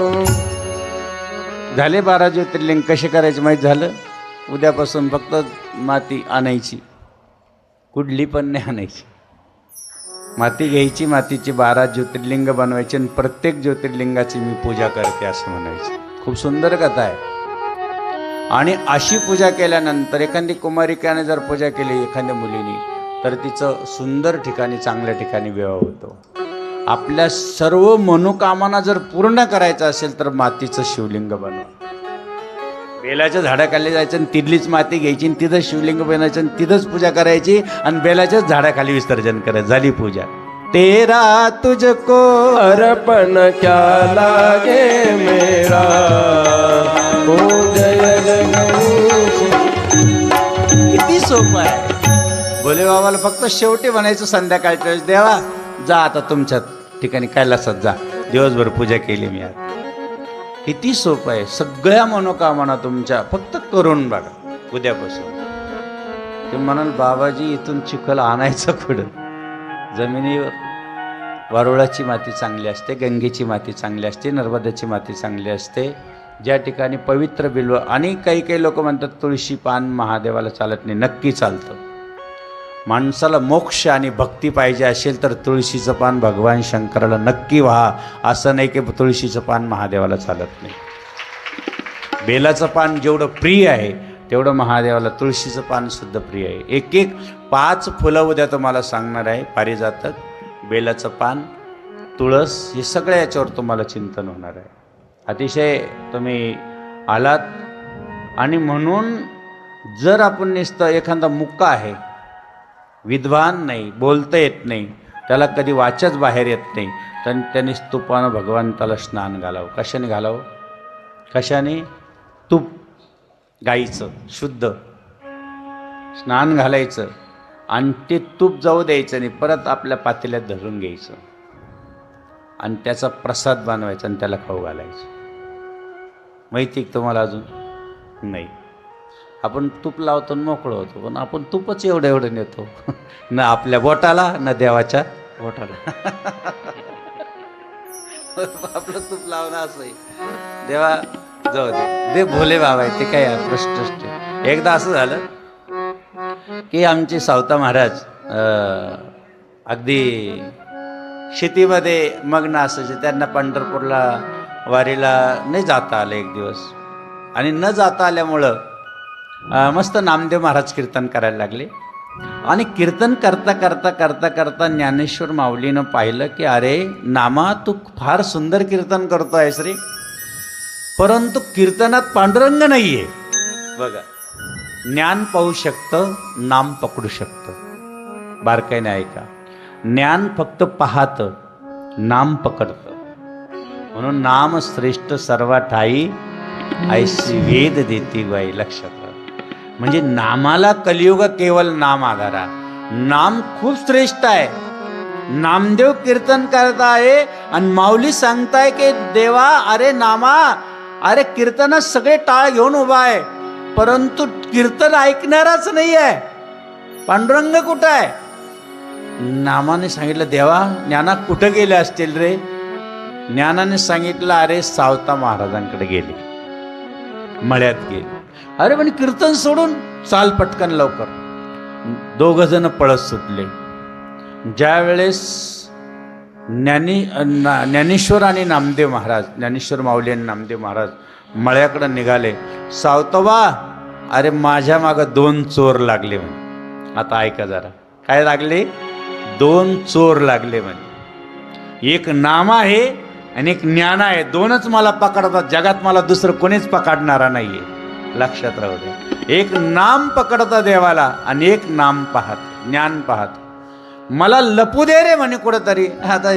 झाले 12 ज्योतिर्लिंग. कसे करायचे माहीत झालं? उद्यापासून फक्त माती आणायची, कुठली पण नाही आणायची. माती घ्यायची, मातीची 12 ज्योतिर्लिंग बनवायची आणि प्रत्येक ज्योतिर्लिंगाची मी पूजा करते असं म्हणायचं. खूप सुंदर कथा आहे. आणि अशी पूजा केल्यानंतर एखादी कुमारिकाने जर पूजा केली एखाद्या मुलीने तर तिचं सुंदर ठिकाणी चांगल्या ठिकाणी विवाह होतो. आपल्या सर्व मनोकामना जर पूर्ण करायचं असेल तर मातीचं शिवलिंग बनवा. बेलाच्या झाडाखाली जायचं आणि तिथलीच माती घ्यायची आणि तिथं शिवलिंग बनायचं आणि तिथंच पूजा करायची आणि बेलाच्याच झाडाखाली विसर्जन करायचं. झाली पूजा. तेरा तुझको अर्पण क्या लागे मेरा ओ जय जगदीश. किती सोपं आहे. भोले बाबाला फक्त शेवटी म्हणायचं संध्याकाळच्या वेळेस, देवा जा आता तुमच्या ठिकाणी कैलासात जा, दिवसभर पूजा केली मी आज. किती सोपं आहे. सगळ्या मनोकामना तुमच्या फक्त करून बघा उद्यापासून. ते म्हणाल बाबाजी इथून चिखल आणायचं कुठं? जमिनीवर वारुळाची माती चांगली असते, गंगेची माती चांगली असते, नर्मदेची माती चांगली असते. ज्या ठिकाणी पवित्र बिल्व. आणि काही काही लोक म्हणतात तुळशी पान महादेवाला चालत नाही. नक्की चालतं. माणसाला मोक्ष आणि भक्ती पाहिजे असेल तर तुळशीचं पान भगवान शंकराला नक्की व्हा. असं नाही की तुळशीचं पान महादेवाला चालत नाही. बेलाचं पान जेवढं प्रिय आहे तेवढं महादेवाला तुळशीचं पान सुद्धा प्रिय आहे. एक एक 5 फुलं उद्या तुम्हाला सांगणार आहे. पारिजातक, बेलाचं पान, तुळस, हे सगळ्या याच्यावर तुम्हाला चिंतन होणार आहे. अतिशय तुम्ही आलात. आणि म्हणून जर आपण नुसतं एखादा मुक्का आहे, विद्वान नाही, बोलता येत नाही, त्याला कधी वाचाच बाहेर येत नाही, तर त्याने तुपानं भगवंताला स्नान घालावं. कशाने घालावं? कशाने? तूप गाईचं शुद्ध स्नान घालायचं आणि ते तूप जाऊ द्यायचं नाही. परत आपल्या पातेल्यात धरून घ्यायचं आणि त्याचा प्रसाद बनवायचा आणि त्याला खाऊ घालायचं. माहिती तुम्हाला अजून नाही? आपण तूप लावतो आणि मोकळं होतो, पण आपण तूपच एवढं नेतो ना आपल्या बोटाला ना देवाच्या बोटाला. आपलं तूप लावणं असं आहे. देवा जाऊ दे, दे भोले बाबा आहे ते काय प्रश्न. एकदा असं झालं की आमचे सावता महाराज अगदी शेतीमध्ये मग्न असायचे. त्यांना पंढरपूरला वारीला नाही जाता आलं एक दिवस. आणि न जाता आल्यामुळं मस्त नामदेव महाराज कीर्तन करायला लागले. आणि कीर्तन करता करता करता करता ज्ञानेश्वर माऊलीनं पाहिलं की अरे नामा तू फार सुंदर कीर्तन करतोयस रे, परंतु कीर्तनात पांडुरंग नाहीये. बघा, ज्ञान पाहू शकतं, नाम पकडू शकतं. बारकाईने ऐका, ज्ञान फक्त पाहतं, नाम पकडतं. म्हणून नाम श्रेष्ठ सर्वा ठाई ऐशी वेद देती बाई. लक्षात राहा, म्हणजे नामाला कलियुग केवळ नाम आधारा. नाम खूप श्रेष्ठ आहे. नामदेव कीर्तन करताय आणि माऊली सांगताय की देवा अरे नामा, अरे कीर्तनात सगळे टाळ घेऊन उभा आहे, परंतु कीर्तन ऐकणाराच नाही आहे. पांडुरंग कुठं आहे? नामाने सांगितलं देवा ज्ञाना कुठं गेले असतील रे? ज्ञानाने सांगितलं अरे सावता महाराजांकडे गेले, मळ्यात गेले. अरे पण कीर्तन सोडून चाल पटकन लवकर. दोघं जण पळत सुटले. ज्या वेळेस ज्ञानेश्वर आणि नामदेव महाराज, ज्ञानेश्वर माऊली आणि नामदेव महाराज मळ्याकडे निघाले. सावतोबा अरे माझ्या मागं 2 चोर लागले म्हणे. आता ऐका जरा, काय लागले? 2 चोर लागले म्हणे. एक नाम आहे आणि एक ज्ञान आहे. 2च मला पकडतात, जगात मला दुसरं कोणीच पकडणारा नाहीये. लक्षात राहू दे. एक नाम पकडता देवाला आणि एक नाम पाहत, ज्ञान पाहत. मला लपू दे रे म्हणे कुठंतरी. आता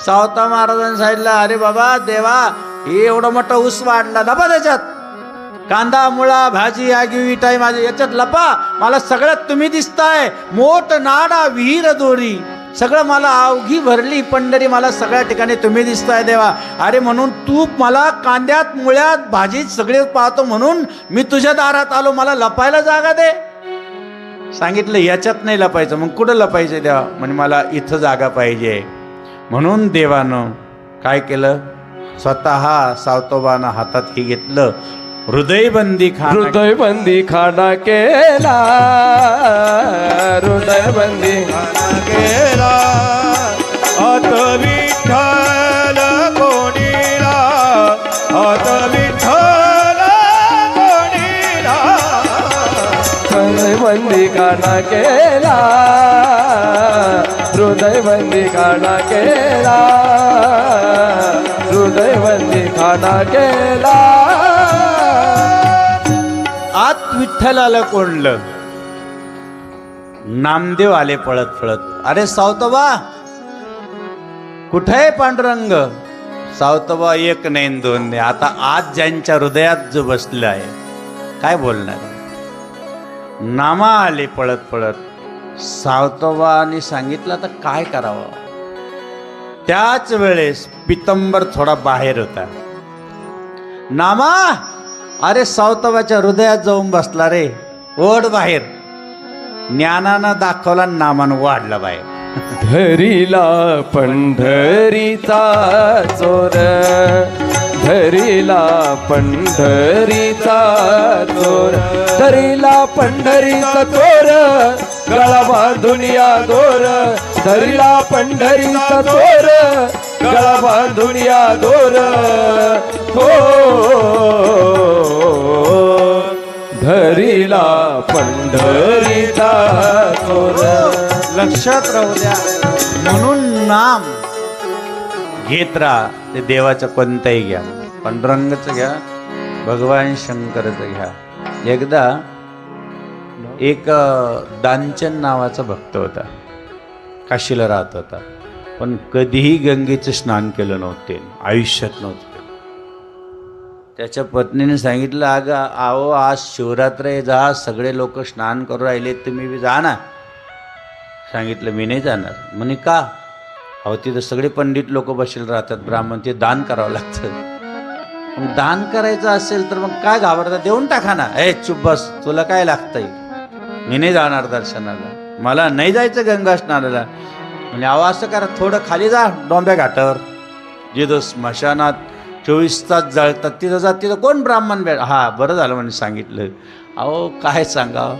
सावता महाराजांनी सांगितलं अरे बाबा देवा हे एवढा मोठा ऊस वाढला, लपा त्याच्यात. कांदा मुळा भाजी आगी विटाई माझी याच्यात लपा. मला सगळ्यात तुम्ही दिसताय. मोठ नाडा विहीर दोरी, सगळं मला अवघी भरली पंढरी, मला सगळ्या ठिकाणी तुम्ही दिसताय देवा. अरे म्हणून तू मला कांद्यात मुळ्यात भाजीत सगळे पाहतो म्हणून मी तुझ्या दारात आलो, मला लपायला जागा दे. सांगितलं याच्यात नाही लपायचं. मग कुठं लपायचं देवा? म्हणजे मला इथं जागा पाहिजे. म्हणून देवानं काय केलं? स्वतः सावतोबानं हातात हे घेतलं, हृदयबंदी खाना. हृदयबंदी खाना केला, हृदयबंदी खाना केला. आत विठ्ठल कोणीला, आत विठ्ठल कोणीला. हृदयबंदी खाना केला, हृदयबंदी खाना केला, हृदयबंदी खाना केला. आत विठ्ठलाला कोंडलं. नामदेव आले पळत पळत. अरे सावतोबा कुठे आहे पांडुरंग? सावतोबा एक नाही 2 नाही. आता आज ज्यांच्या हृदयात जो बसला आहे काय बोलणार? नामा आले पळत पळत. सावतोबाने सांगितलं आता काय करावं. त्याच वेळेस पितंबर थोडा बाहेर होता. नामा अरे सावतोबाच्या हृदयात जाऊन बसला रे, ओढ बाहेर. ज्ञानानं दाखवला, नामानं वाढला बाहेर. धरीला पंढरीचा चोर, धरीला पंढरीचा चोर, धरीला पंढरीचा चोर, गळा बांधून या दोर. धरीला पंढरीचा चोर, गळा बांधून या दोर. हो धरीला पंढरीचा चोर. लक्षात राहू द्या. म्हणून नाम घेत राहा. ते देवाचं कोणतंही घ्या, पांडुरंगाचं घ्या, भगवान शंकराचं घ्या. एकदा एक दानचन नावाचा भक्त होता, काशीला राहत होता, पण कधीही गंगेचं स्नान केलं नव्हते, आयुष्यात नव्हतं. त्याच्या पत्नीने सांगितलं अगं आहो आज शिवरात्र आहे, जा, सगळे लोक स्नान करू राहिले, तुम्ही बी जा ना. सांगितलं मी नाही जाणार. म्हणे का? अहो तिथं सगळे पंडित लोक बसेल राहतात, ब्राह्मण, ते दान करावं लागतं. मग दान करायचं असेल तर मग काय घाबरता, देऊन टाका ना. ए चुप बस, तुला काय लागतंय, मी नाही जाणार दर्शनाला, मला नाही जायचं गंगा स्नानाला. म्हणजे अहो असं करा, थोडं खाली जा डोंब्या घाटावर, जिथं स्मशानात 24 तास जळतात तिथं जा, तिथं कोण ब्राह्मण भेट. हा बरं झालं म्हणे सांगितलं. अहो काय सांगावं.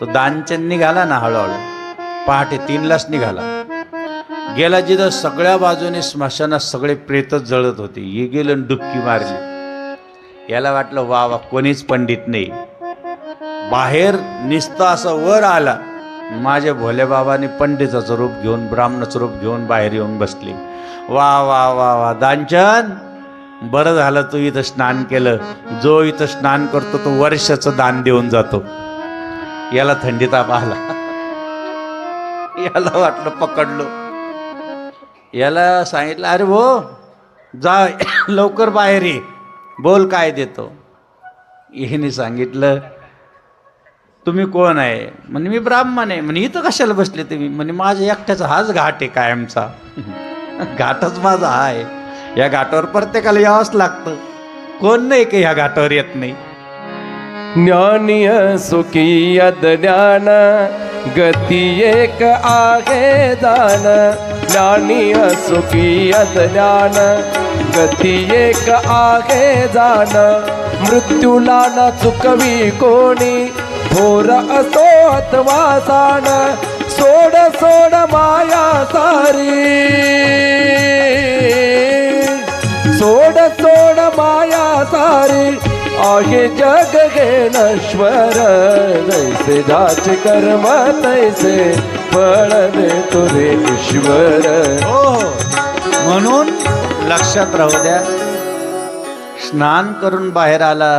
तो दानचंद निघाला ना हळूहळू, पहाटे 3लाच निघाला. गेला जिथं सगळ्या बाजूने स्मशानात सगळे प्रेतच जळत होते. हे गेलं डुबकी मारली. याला वाटलं वा वा कोणीच पंडित नाही. बाहेर निसता असं वर आला माझे भोले बाबांनी पंडिताचं रूप घेऊन ब्राह्मणाचं रूप घेऊन बाहेर येऊन बसले. वा वा वा वा दानचंद, बरं झालं तू इथं स्नान केलं. जो इथं स्नान करतो तो वर्षाचं दान देऊन जातो. याला थंडी ताप आला. याला वाटलं पकडलो. याला सांगितलं अरे भो जा लवकर बाहेर ये, बोल काय देतो. याने सांगितलं तुम्ही कोण आहे? म्हणे मी ब्राह्मण आहे. म्हणे इथं कशाला बसले तुम्ही? म्हणे माझ्या एकट्याचा हाच घाट आहे कायमचा. घाटच माझा हा आहे. या घाटावर प्रत्येकाला यावंच लागतं. कोण नाही की ह्या घाटावर येत नाही. ज्ञानीय सुखी ज्ञान गती एक आहे दान. ज्ञानीय सुखी ज्ञान गती एक आहे जाण. मृत्यूला न चुकवी कोणी थोर असो अथवा साण. सोड सोड माया सारी, सोड सोड माया सारी. आहे जग हे नश्वर, जैसे जाचे कर्म तैसे फळ देतो रे ईश्वर. हो म्हणून लक्षात राहू द्या. स्नान करून बाहेर आला,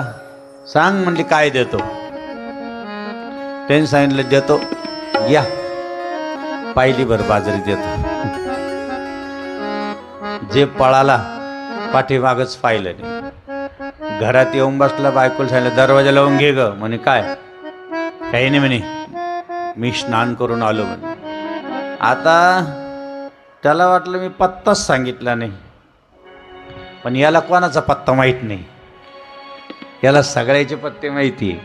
सांग म्हणली काय देतो. त्यांनी सांगितलं देतो या पायलीभर बाजरी देतो. जे पळाला पाठीमागच पाहिलं नाही. घरात येऊन बसला, बायकोला सांगितलं दरवाजा लावून घे ग. म्हणे काय? काही नाही म्हणे, मी स्नान करून आलो म्हणे. आता त्याला वाटलं मी पत्ताच सांगितला नाही, पण याला कोणाचा पत्ता माहीत नाही. याला सगळ्याचे पत्ते माहिती आहे.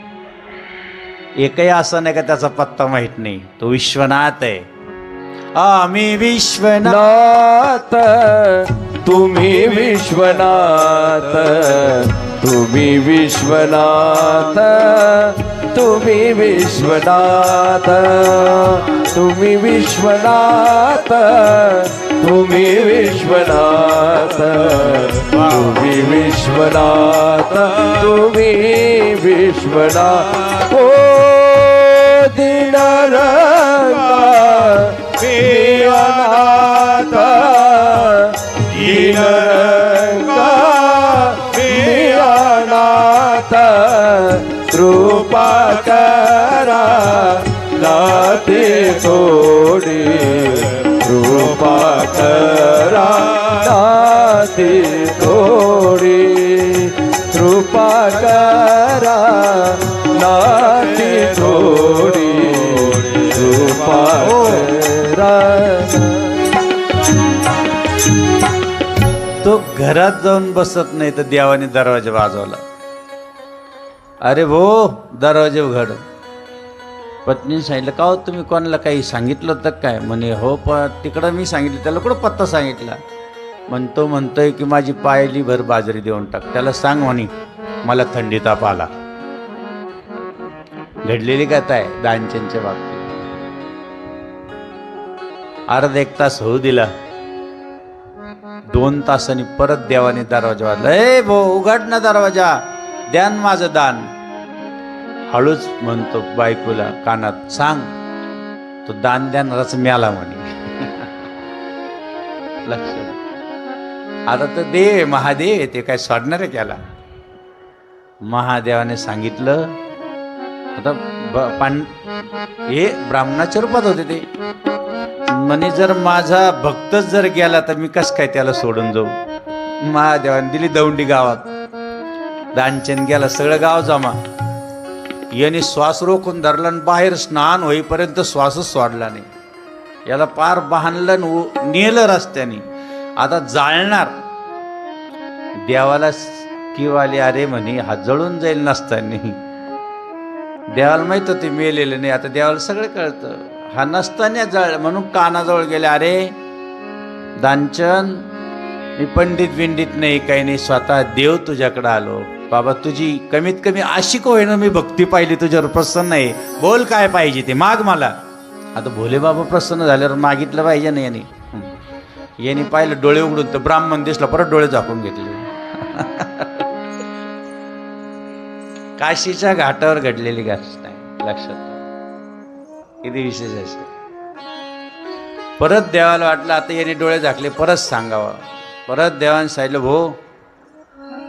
एकही असं नाही का त्याचा पत्ता माहीत नाही. तो विश्वनाथ आहे. आम्ही विश्वनाथ, तुम्ही विश्वनाथ, तुम्ही विश्वनाथ, तुम्ही विश्वनाथ, तुम्ही विश्वनाथ, तुम्ही विश्वनाथ, तुम्ही विश्वनाथ, तुम्ही विश्वनाथ. ओ दीनरंगा अनाथ, दीनरंगा अनाथ. कृपा करा नाते थोडी, कृपा करा नाते थोडी, कृपा करा नाते थोडी, कृपा करा. तो घरात जाऊन बसत नाही तर देवाने दरवाजा वाजवला. अरे भो दरवाजे उघड. पत्नीने सांगितलं का हो तुम्ही कोणाला काही सांगितलं तर काय? म्हणे हो पण तिकडं मी सांगितलं. त्याला कुठं पत्ता सांगितला? म्हणतोय की माझी पायली भर बाजरी देऊन टाक. त्याला सांग म्हणे मला थंडी ताप आला. घडलेली कथा आहे दानचंदच्या बाबतीत. अर्धा एक तास होऊ दिला. 2 तासांनी परत देवाने दरवाजा वाजला. ए भो उघड ना दरवाजा, द्यान माझं दान. हळूच म्हणतो बायकोला कानात, सांग तो दान द्यानाराच म्याला म्हणे. लक्षात. आता तर देव महादेव आहे, ते काय सोडणार आहे त्याला. महादेवाने सांगितलं. आता हे ब्राह्मणाच्या रूपात होते ते. म्हणे जर माझा भक्तच जर गेला तर मी कस काय त्याला सोडून जाऊ. महादेवाने दिली दौंडी गावात. दानचंद गेला, सगळं गाव जमा. याने श्वास रोखून धरला आणि बाहेर स्नान होईपर्यंत श्वासच सोडला नाही. याला पार बांधलं नेलं रस्त्याने. आता जाळणार. देवाला किवाले अरे म्हणे हा जळून जाईल नसताना. देवाला माहित होते मेलेलं नाही. आता देवाला सगळं कळतं. हा नसताना जळ म्हणून कानाजवळ गेले. अरे दानचंद मी पंडित बिंडित नाही, काही नाही, स्वतः देव तुझ्याकडे आलो. बाबा तुझी कमीत कमी अशी होय ना, मी भक्ती पाहिली तुझ्यावर, प्रसन्न आहे. बोल काय पाहिजे ते माग मला. आता भोले बाबा प्रसन्न झाल्यावर मागितलं पाहिजे ना. याने पाहिलं डोळे उघडून तर ब्राह्मण दिसला, परत डोळे झाकून घेतले. काशीच्या घाटावर घडलेली गोष्ट आहे, लक्षात. किती विशेष असेल. परत देवाला वाटलं आता याने डोळे झाकले, परत सांगावं. परत देवाने सांगितलं, भो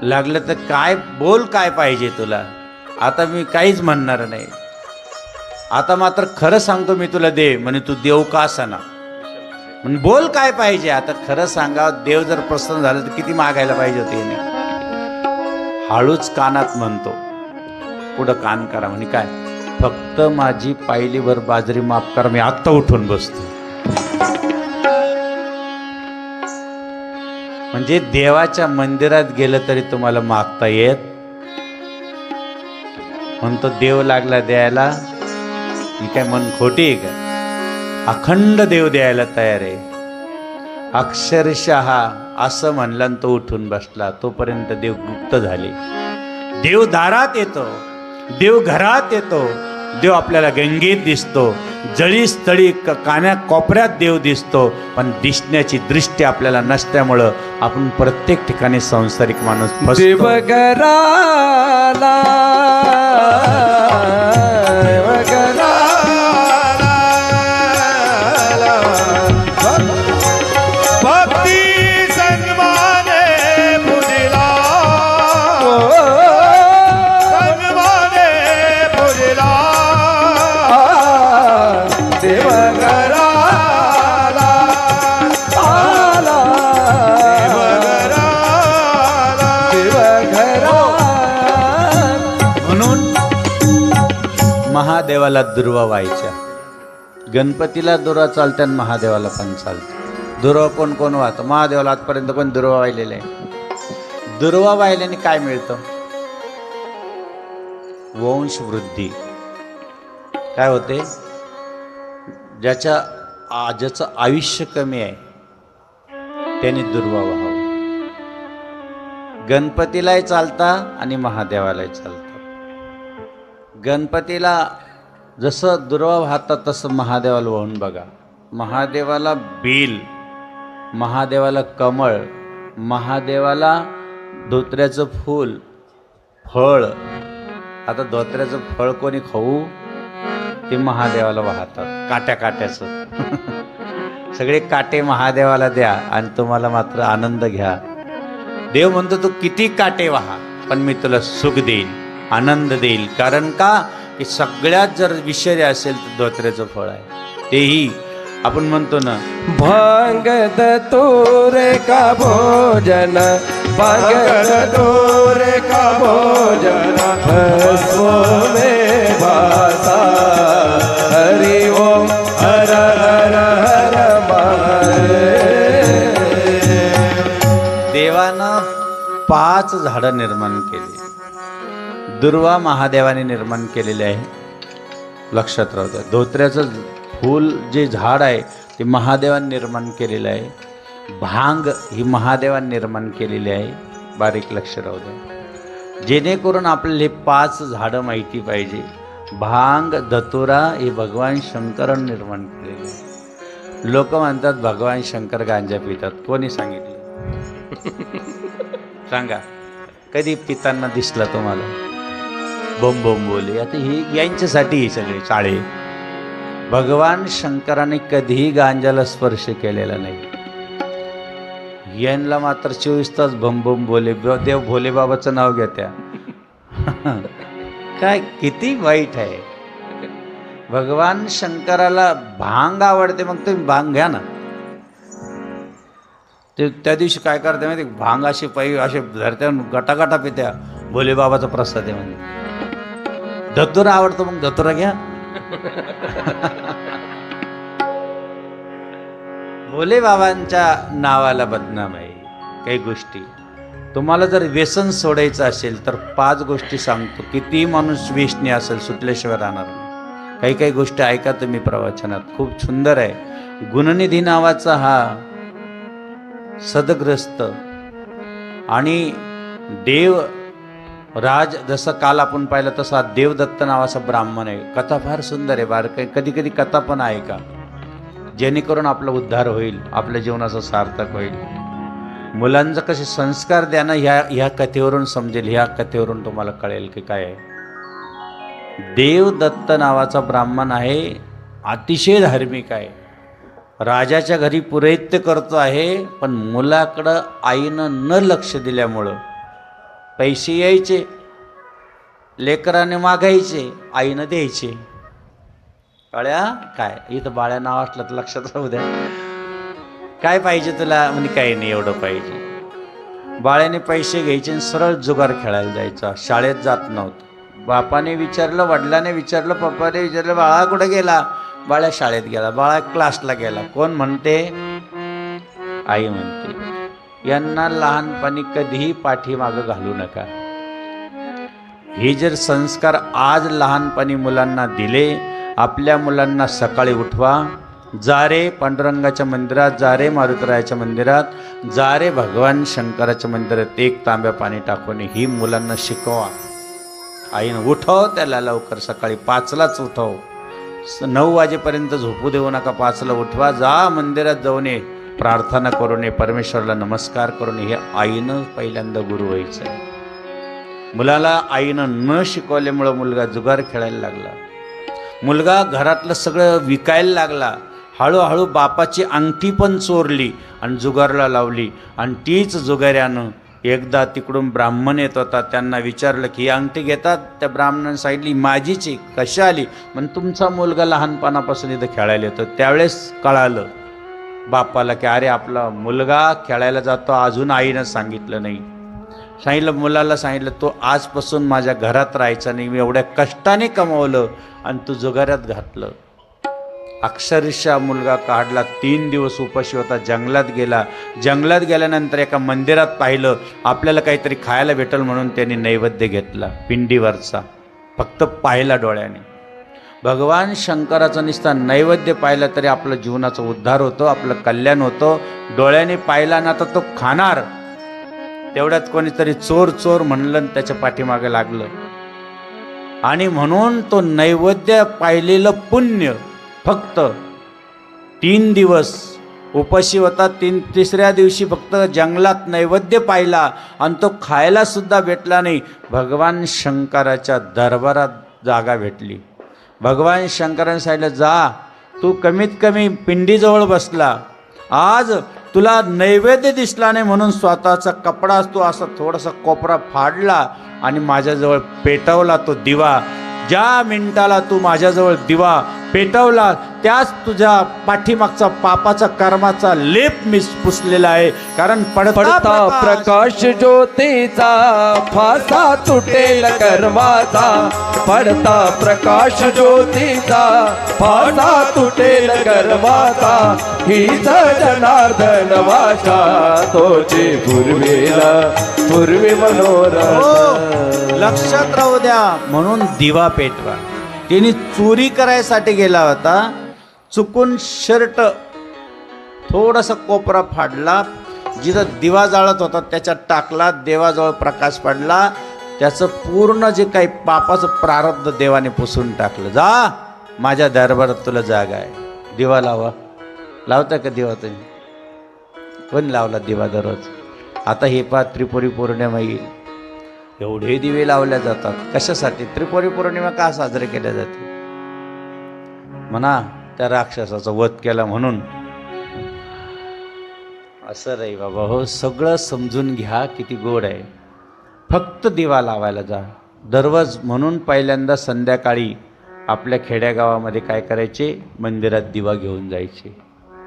लागलं तर काय बोल, काय पाहिजे तुला. आता मी काहीच म्हणणार नाही, आता मात्र खरं सांगतो मी तुला दे. म्हणे तू देव का असाना, म्हणे बोल काय पाहिजे. आता खरं सांगावं, देव जर प्रसन्न झालं तर किती मागायला पाहिजे होते याने. हळूच कानात म्हणतो, पुढं कान करा. म्हणे काय, फक्त माझी पायलीभर बाजरी माफ करा, मी आत्ता उठून बसतो. म्हणजे देवाच्या मंदिरात गेलं तरी तुम्हाला मागता येत. म्हणतो देव लागला द्यायला, ही काय मन खोटी आहे का. अखंड देव द्यायला तयार आहे. अक्षरशः असं म्हणला तो उठून बसला. तोपर्यंत देव गुप्त झाले. देव दारात येतो, देव घरात येतो, देव आपल्याला गंगेत दिसतो, जळी स्थळी कान्या कोपऱ्यात देव दिसतो. पण दिसण्याची दृष्टी आपल्याला नसल्यामुळं आपण प्रत्येक ठिकाणी संसारिक माणूस फसतो. देवघराला महादेवाला दुर्वा व्हायच्या. गणपतीला दुर्वा चालते आणि महादेवाला पण चालते. दुर्वा कोण कोण वाहतं? महादेवाला आजपर्यंत कोण दुर्वा वाहिलेला आहे? दुर्वा वाहिल्याने काय मिळतं? वंशवृद्धी. काय होते? ज्याचं आयुष्य कमी आहे त्याने दुर्वा व्हावं. गणपतीलाही चालता आणि महादेवालाही चालतं. गणपतीला जसं दुर्वा वाहतात तसं महादेवाला वाहून बघा. महादेवाला बेल, महादेवाला कमळ, महादेवाला धोत्र्याचं फूल, फळ. आता धोत्र्याचं फळ कोणी खाऊ? ते महादेवाला वाहतात, काट्या काट्याचं. सगळे काटे महादेवाला द्या आणि तुम्हाला मात्र आनंद घ्या. देव म्हणतो तू किती काटे वाहा, पण मी तुला सुख देईल, आनंद देईल. कारण का की सगळ्यात जर विषय असेल तर धोत्र्याचं फळ आहे. तेही आपण म्हणतो ना, भांग धतूरे का भोजन, भांग धतूरे का भोजन, भस्मो में भासा, हरि ओम हर हर हर महादेव. देवानं 5 झाडं निर्माण केली. दुर्वा महादेवाने निर्माण केलेले आहे, लक्षात राहू द्या. धोत्र्याचं फूल जे झाड आहे ते महादेवाने निर्माण केलेलं आहे. भांग ही महादेवाने निर्माण केलेली आहे. बारीक लक्ष राहू द्या, जेणेकरून आपल्याला हे 5 झाडं माहिती पाहिजे. भांग धतुरा हे भगवान शंकराने निर्माण केलेले आहे. लोक म्हणतात भगवान शंकर गांजा पितात. कोणी सांगितलं? सांगा, कधी पिताना दिसला तुम्हाला? बम बम बोले. आता ही यांच्यासाठी हे सगळे चाळे. भगवान शंकराने कधीही गांजाला स्पर्श केलेला नाही. यांना मात्र 24 तास बम बम बोले. देव भोले बाबाचं नाव घेत्या. काय किती वाईट आहे. भगवान शंकराला भांग आवडते, मग तुम्ही भांग घ्या ना. ते त्या दिवशी काय करते माहिती? भांग असे पायी असे धरत्या, गटागटा पित्या. भोले बाबाचा प्रसाद आहे म्हणजे. धतुरा आवडतो, मग धतुरा घ्या. भोले बाबांच्या नावाला बदनाम आहे काही गोष्टी. तुम्हाला जर व्यसन सोडायचं असेल तर 5 गोष्टी सांगतो. किती माणूस व्यसनी असेल सुटल्याशिवाय राहणार नाही. काही काही गोष्टी ऐका तुम्ही प्रवचनात, खूप सुंदर आहे. गुणनिधी नावाचा हा सदग्रस्त आणि देव राज, जसं काल आपण पाहिलं तसा देवदत्त नावाचा ब्राह्मण आहे. कथा फार सुंदर आहे. बारकाई कधी कधी कथा पण आहे का, जेणेकरून आपला उद्धार होईल, आपल्या जीवनाचं सार्थक होईल. मुलांचं कसे संस्कार द्या ना, ह्या कथेवरून समजेल. ह्या कथेवरून तुम्हाला कळेल की काय आहे. देवदत्त नावाचा ब्राह्मण आहे. अतिशय धार्मिक आहे. राजाच्या घरी पुरोहित्य करतो आहे, पण मुलाकडं आईनं न लक्ष दिल्यामुळं पैसे यायचे, लेकराने मागायचे, आईनं द्यायचे. कळ्या काय इथं बाळ्या नाव असलं तर लक्षात राहू द्या. काय पाहिजे तुला? म्हणजे काही नाही, एवढं पाहिजे. बाळ्याने पैसे घ्यायचे आणि सरळ जुगार खेळायला जायचा. शाळेत जात नव्हतं. बापाने विचारलं, वडिलाने विचारलं, पप्पाने विचारलं, बाळा कुठं गेला? बाळ्या शाळेत गेला. बाळा क्लासला गेला. कोण म्हणते? आई म्हणते. यांना लहानपणी कधीही पाठीमागं घालू नका. हे जर संस्कार आज लहानपणी मुलांना दिले, आपल्या मुलांना सकाळी उठवा, जा रे पांडुरंगाच्या मंदिरात, जा रे मारुतरायाच्या मंदिरात, जा रे भगवान शंकराच्या मंदिरात, एक तांब्या पाणी टाकून ही मुलांना शिकवा. आईनं उठव त्याला लवकर, सकाळी 5लाच उठव, 9 वाजेपर्यंत झोपू देऊ नका, 5ला उठवा, जा मंदिरात जाऊन ये, प्रार्थना करून ये, परमेश्वराला नमस्कार करून ये. हे आईनं पहिल्यांदा गुरु व्हायचं आहे. मुलाला आईनं न शिकवल्यामुळं मुलगा जुगार खेळायला लागला. मुलगा घरातलं सगळं विकायला लागला. हळूहळू बापाची अंगठी पण चोरली आणि जुगारला लावली. आणि तीच जुगाऱ्यानं एकदा तिकडून ब्राह्मण येत होता, त्यांना विचारलं की ही अंगठी घेतात? त्या ब्राह्मणाने सांगितली माझीच आहे. कशा आली? म्हणजे तुमचा मुलगा लहानपणापासून इथं खेळायला येतो. त्यावेळेस कळालं बापाला की अरे आपला मुलगा खेळायला जातो, अजून आईनं सांगितलं नाही. सांगितलं मुलाला, सांगितलं तो आजपासून माझ्या घरात राहायचा नाही, मी एवढ्या कष्टाने कमवलं आणि तू जुगाऱ्यात घातलं. अक्षरशः मुलगा काढला. 3 दिवस उपाशी होता. जंगलात गेला. जंगलात गेल्यानंतर एका मंदिरात पाहिलं, आपल्याला काहीतरी खायला भेटेल म्हणून त्यांनी नैवेद्य घेतला पिंडीवरचा. फक्त पाहिला डोळ्याने. भगवान शंकराचं नुसता नैवेद्य पाहिलं तरी आपलं जीवनाचा उद्धार होतो, आपलं कल्याण होतं. डोळ्याने पाहिला ना तर तो खाणार. तेवढ्यात कोणीतरी चोर चोर म्हणलं आणि त्याच्या पाठीमागे लागलं. आणि म्हणून तो नैवेद्य पाहिलेलं पुण्य फक्त 3 दिवस उपाशी होता. 3ऱ्या दिवशी फक्त जंगलात नैवेद्य पाहिला आणि तो खायला सुद्धा भेटला नाही. भगवान शंकराच्या दरबारात जागा भेटली. भगवान शंकराने सांगितलं जा, तू कमीत कमी पिंडीजवळ बसला, आज तुला नैवेद्य दिसला नाही म्हणून स्वतःचा कपडा तो असा थोडासा कोपरा फाडला आणि माझ्याजवळ पेटवला तो दिवा. ज्या मिनिटाला तू माझ्याजवळ दिवा पेटवला त्याच तुझ्या पाठीमागचा पापाचा कर्माचा लेप मी पुसलेला आहे. कारण पडता प्रकाश ज्योतीचा फासा तुटेल कर्माचा. पडता प्रकाश ज्योतीचा फासा तुटेल कर्माचा. हीच जनार्दन वाचा तोची पूर्वी मनोरथ. लक्षात राहू द्या. म्हणून दिवा पेटवा. तिने चोरी करायसाठी गेला होता, चुकून शर्ट थोडासा कोपरा फाडला, जिथं दिवा जाळत होता त्याच्यात टाकला, देवाजवळ प्रकाश पडला, त्याचं पूर्ण जे काही पापाचं प्रारब्ध देवाने पुसून टाकलं. जा माझ्या दरबारात तुला जागा आहे. दिवा लावा. लावता का दिवा तुम्ही? कोण लावला दिवा दररोज? आता हे पा त्रिपुरी पौर्णिमा येईल, एवढे दिवे लावल्या जातात. कशासाठी? त्रिपुरी पौर्णिमा का साजरी केल्या जाते? म्हणा त्या राक्षसाचा वध केला म्हणून. असं नाही बाबा हो, सगळं समजून घ्या किती गोड आहे. फक्त दिवा लावायला जा दररोज. म्हणून पहिल्यांदा संध्याकाळी आपल्या खेड्यागावामध्ये काय करायचे, मंदिरात दिवा घेऊन जायचे,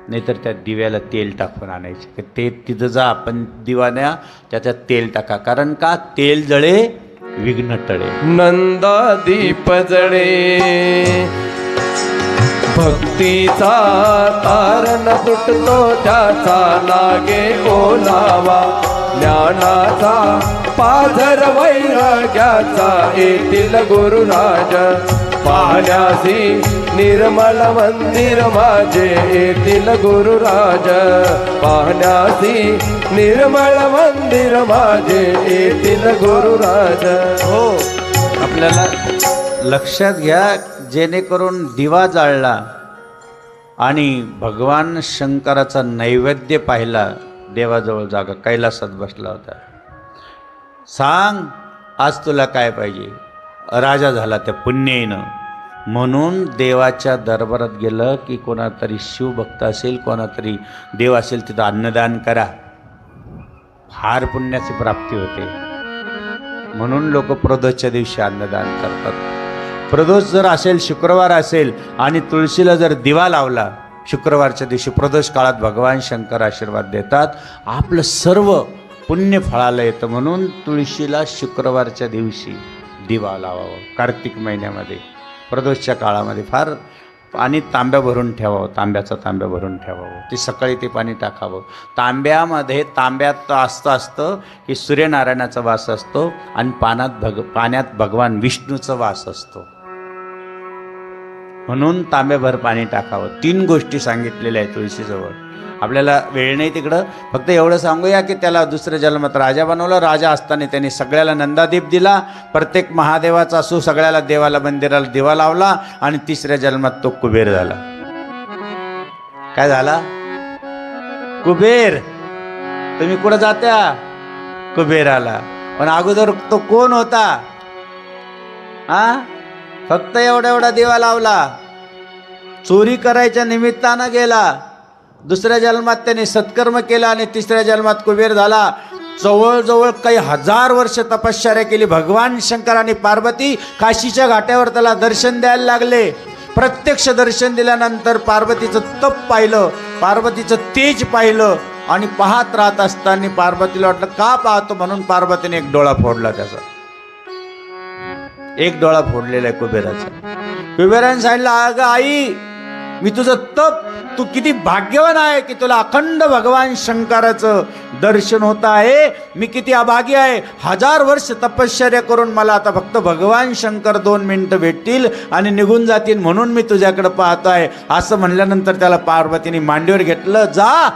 नाहीतर त्या दिव्याला तेल टाकून आणायचे. ते तिथं जा पण दिवाण्या त्याच्यात तेल टाका. कारण का? तेल जळे विघ्न टळे. नंदा दीप जळे भक्तीचा तारण तुटतो त्याचा लागे ओलावा. ज्ञानाचा पाझर वैराग्याचा येतील गुरुराज. पाहण्यासी निर्मल मंदिर माझे येतील गुरुराज. पाहण्यासी निर्मल मंदिर माझे येतील गुरुराज. हो, आपल्याला लक्षात घ्या, जेणेकरून दिवा जाळला आणि भगवान शंकराचा नैवेद्य पाहिला, देवाजवळ जागा, कैलासात बसला होता. सांग आज तुला काय पाहिजे? राजा झाला त्या पुण्याईनं. म्हणून देवाच्या दरबारात गेलं की कोणातरी शिवभक्त असेल, कोणातरी देव असेल, तिथं अन्नदान करा, फार पुण्याची प्राप्ती होते. म्हणून लोक प्रदोषच्या दिवशी अन्नदान करतात. प्रदोष जर असेल, शुक्रवार असेल आणि तुळशीला जर दिवा लावला शुक्रवारच्या दिवशी, प्रदोष काळात भगवान शंकर आशीर्वाद देतात, आपलं सर्व पुण्य फळाला येतं. म्हणून तुळशीला शुक्रवारच्या दिवशी दिवा लावावं. कार्तिक महिन्यामध्ये प्रदोषच्या काळामध्ये फार पाणी तांब्या भरून ठेवावं, तांब्याचा तांब्या भरून ठेवावं. ते सकाळी ते पाणी टाकावं. तांब्यात असतं की सूर्यनारायणाचा वास असतो आणि पाण्यात भगवान विष्णूचा वास असतो. म्हणून तांब्याभर पाणी टाकावं. 3 गोष्टी सांगितलेल्या आहेत तुळशीजवळ. आपल्याला वेळ नाही तिकडं, फक्त एवढं सांगूया की त्याला दुसऱ्या जन्मात राजा बनवलं. राजा असताना त्यांनी सगळ्याला नंदादीप दिला, प्रत्येक महादेवाचा असो, सगळ्याला देवाला मंदिराला दिवा लावला आणि 3ऱ्या जन्मात तो कुबेर झाला. काय झाला? कुबेर. तुम्ही कुठं जात्या? कुबेराला. पण अगोदर तो कोण होता? फक्त एवढा दिवा लावला, चोरी करायच्या निमित्तानं गेला. दुसऱ्या जन्मात त्याने सत्कर्म केला आणि 3ऱ्या जन्मात कुबेर झाला. जवळजवळ काही 1000 वर्ष तपश्चर्या केली. भगवान शंकर आणि पार्वती काशीच्या घाटावर त्याला दर्शन द्यायला लागले. प्रत्यक्ष दर्शन दिल्यानंतर पार्वतीचं तप पाहिलं, पार्वतीचं तेज पाहिलं आणि पाहत राहत असताना पार्वतीला वाटलं का पाहतो, म्हणून पार्वतीने एक डोळा फोडला. त्याचा एक डोळा फोडलेला आहे कुबेराचा. कुबेराने सांगितलं, अगं आई, मी तुझं तप, तू किती भाग्यवान आहे की तुला अखंड भगवान शंकराचं दर्शन होत आहे. मी किती अभागी आहे. 1000 वर्ष तपश्चर्या करून मला आता फक्त भगवान शंकर 2 मिनिटं भेटतील आणि निघून जातील, म्हणून मी तुझ्याकडे पाहतो आहे. असं म्हणल्यानंतर त्याला पार्वतीने मांडीवर घेतलं. जा,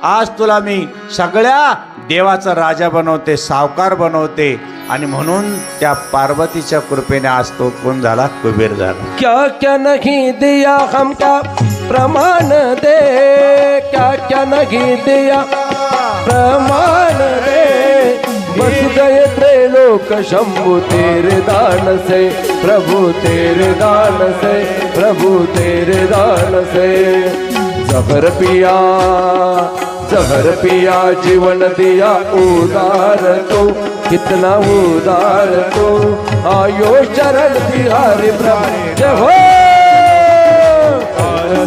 आज तुला मी सगळ्या देवाचा राजा बनवते, सावकार बनवते. आणि म्हणून त्या पार्वतीच्या कृपेने आज तो कोण झाला? कुबेर झाला. क्या क्या नहीं दिया हमका प्रमाण दे, क्या क्या नहीं दिया प्रमाण दे, बस गए त्रैलोक शंभु तेरे दान से, प्रभु तेरे दान से, प्रभु तेरे दान से. जहर पिया जीवन दिया उदार तो, कितना उदार तो, आयो शरण बिहारी प्रभु. जय हो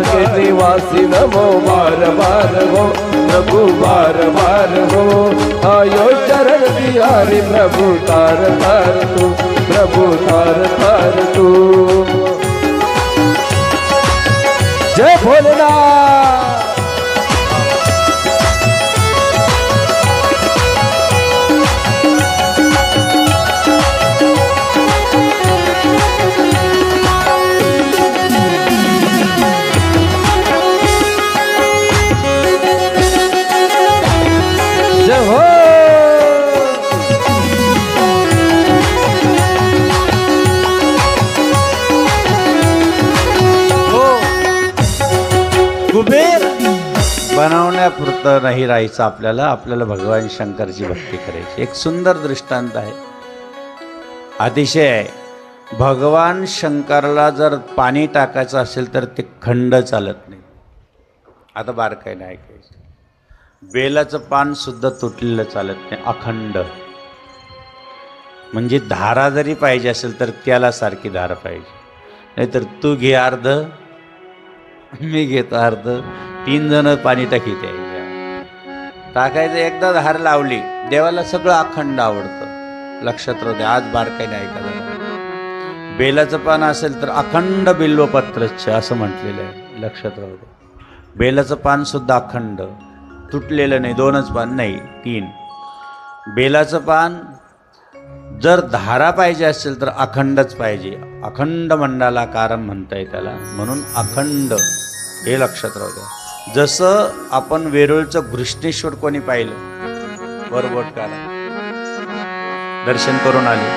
के निवासी नमो बार बार हो प्रभु, बार बार हो. आयो शरण बिहारी प्रभु, तार तार तू, प्रभु तार तार तू. जय भोलेनाथ. कुबेर बनवण्यापुरतं नाही राहायचं आपल्याला भगवान शंकरची भक्ती करायची. एक सुंदर दृष्टांत आहे, अतिशय. भगवान शंकरला जर पाणी टाकायचं असेल तर ते खंड चालत नाही. आता बारकाईने ऐकायचं. बेलाचं पान सुद्धा तुटलेलं चालत नाही, अखंड. म्हणजे धारा जरी पाहिजे असेल तर त्याला सारखी धार पाहिजे. नाहीतर तू घे अर्ध, मी घेतो अर्ध, 3 जण पाणी टाकीत टाकायचं. एकदा धार लावली, देवाला सगळं अखंड आवडतं. लक्षात राहू दे. आज बारकाईने ऐकायला. बेलाचं पान असेल तर अखंड बिल्वपत्रच्छ असं म्हटलेलं आहे. लक्षात राहू दे. बेलाचं पान सुद्धा अखंड, तुटलेलं नाही. 2च पान नाही, 3. बेलाचं पान जर धारा पाहिजे असेल तर अखंडच पाहिजे. अखंड मंडलाकारम म्हणता येईल त्याला, म्हणून अखंड. हे लक्षात राहू द्या. जसं आपण वेरूळचं घृष्णेश्वर कोणी पाहिलं, वरबोट काढा, दर्शन करून आले.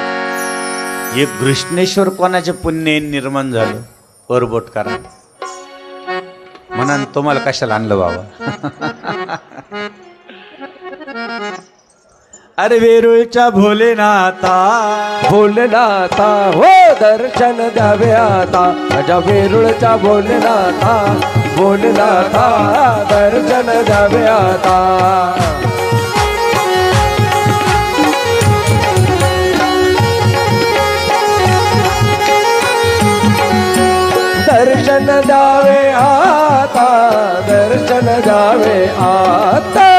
हे घृष्णेश्वर कोणाचे पुण्य निर्माण झालं? वरबोट करा. म्हणा तुम्हाला कशाला आणलं बाबा? अरे वेरूळच्या भोलेनाथा भोलेनाथा हो दर्शन द्यावे आता माझ्या वेरूळच्या भोलेनाथा भोलेनाथा दर्शन द्यावे आता दर्शन द्यावे आता दर्शन द्यावे आता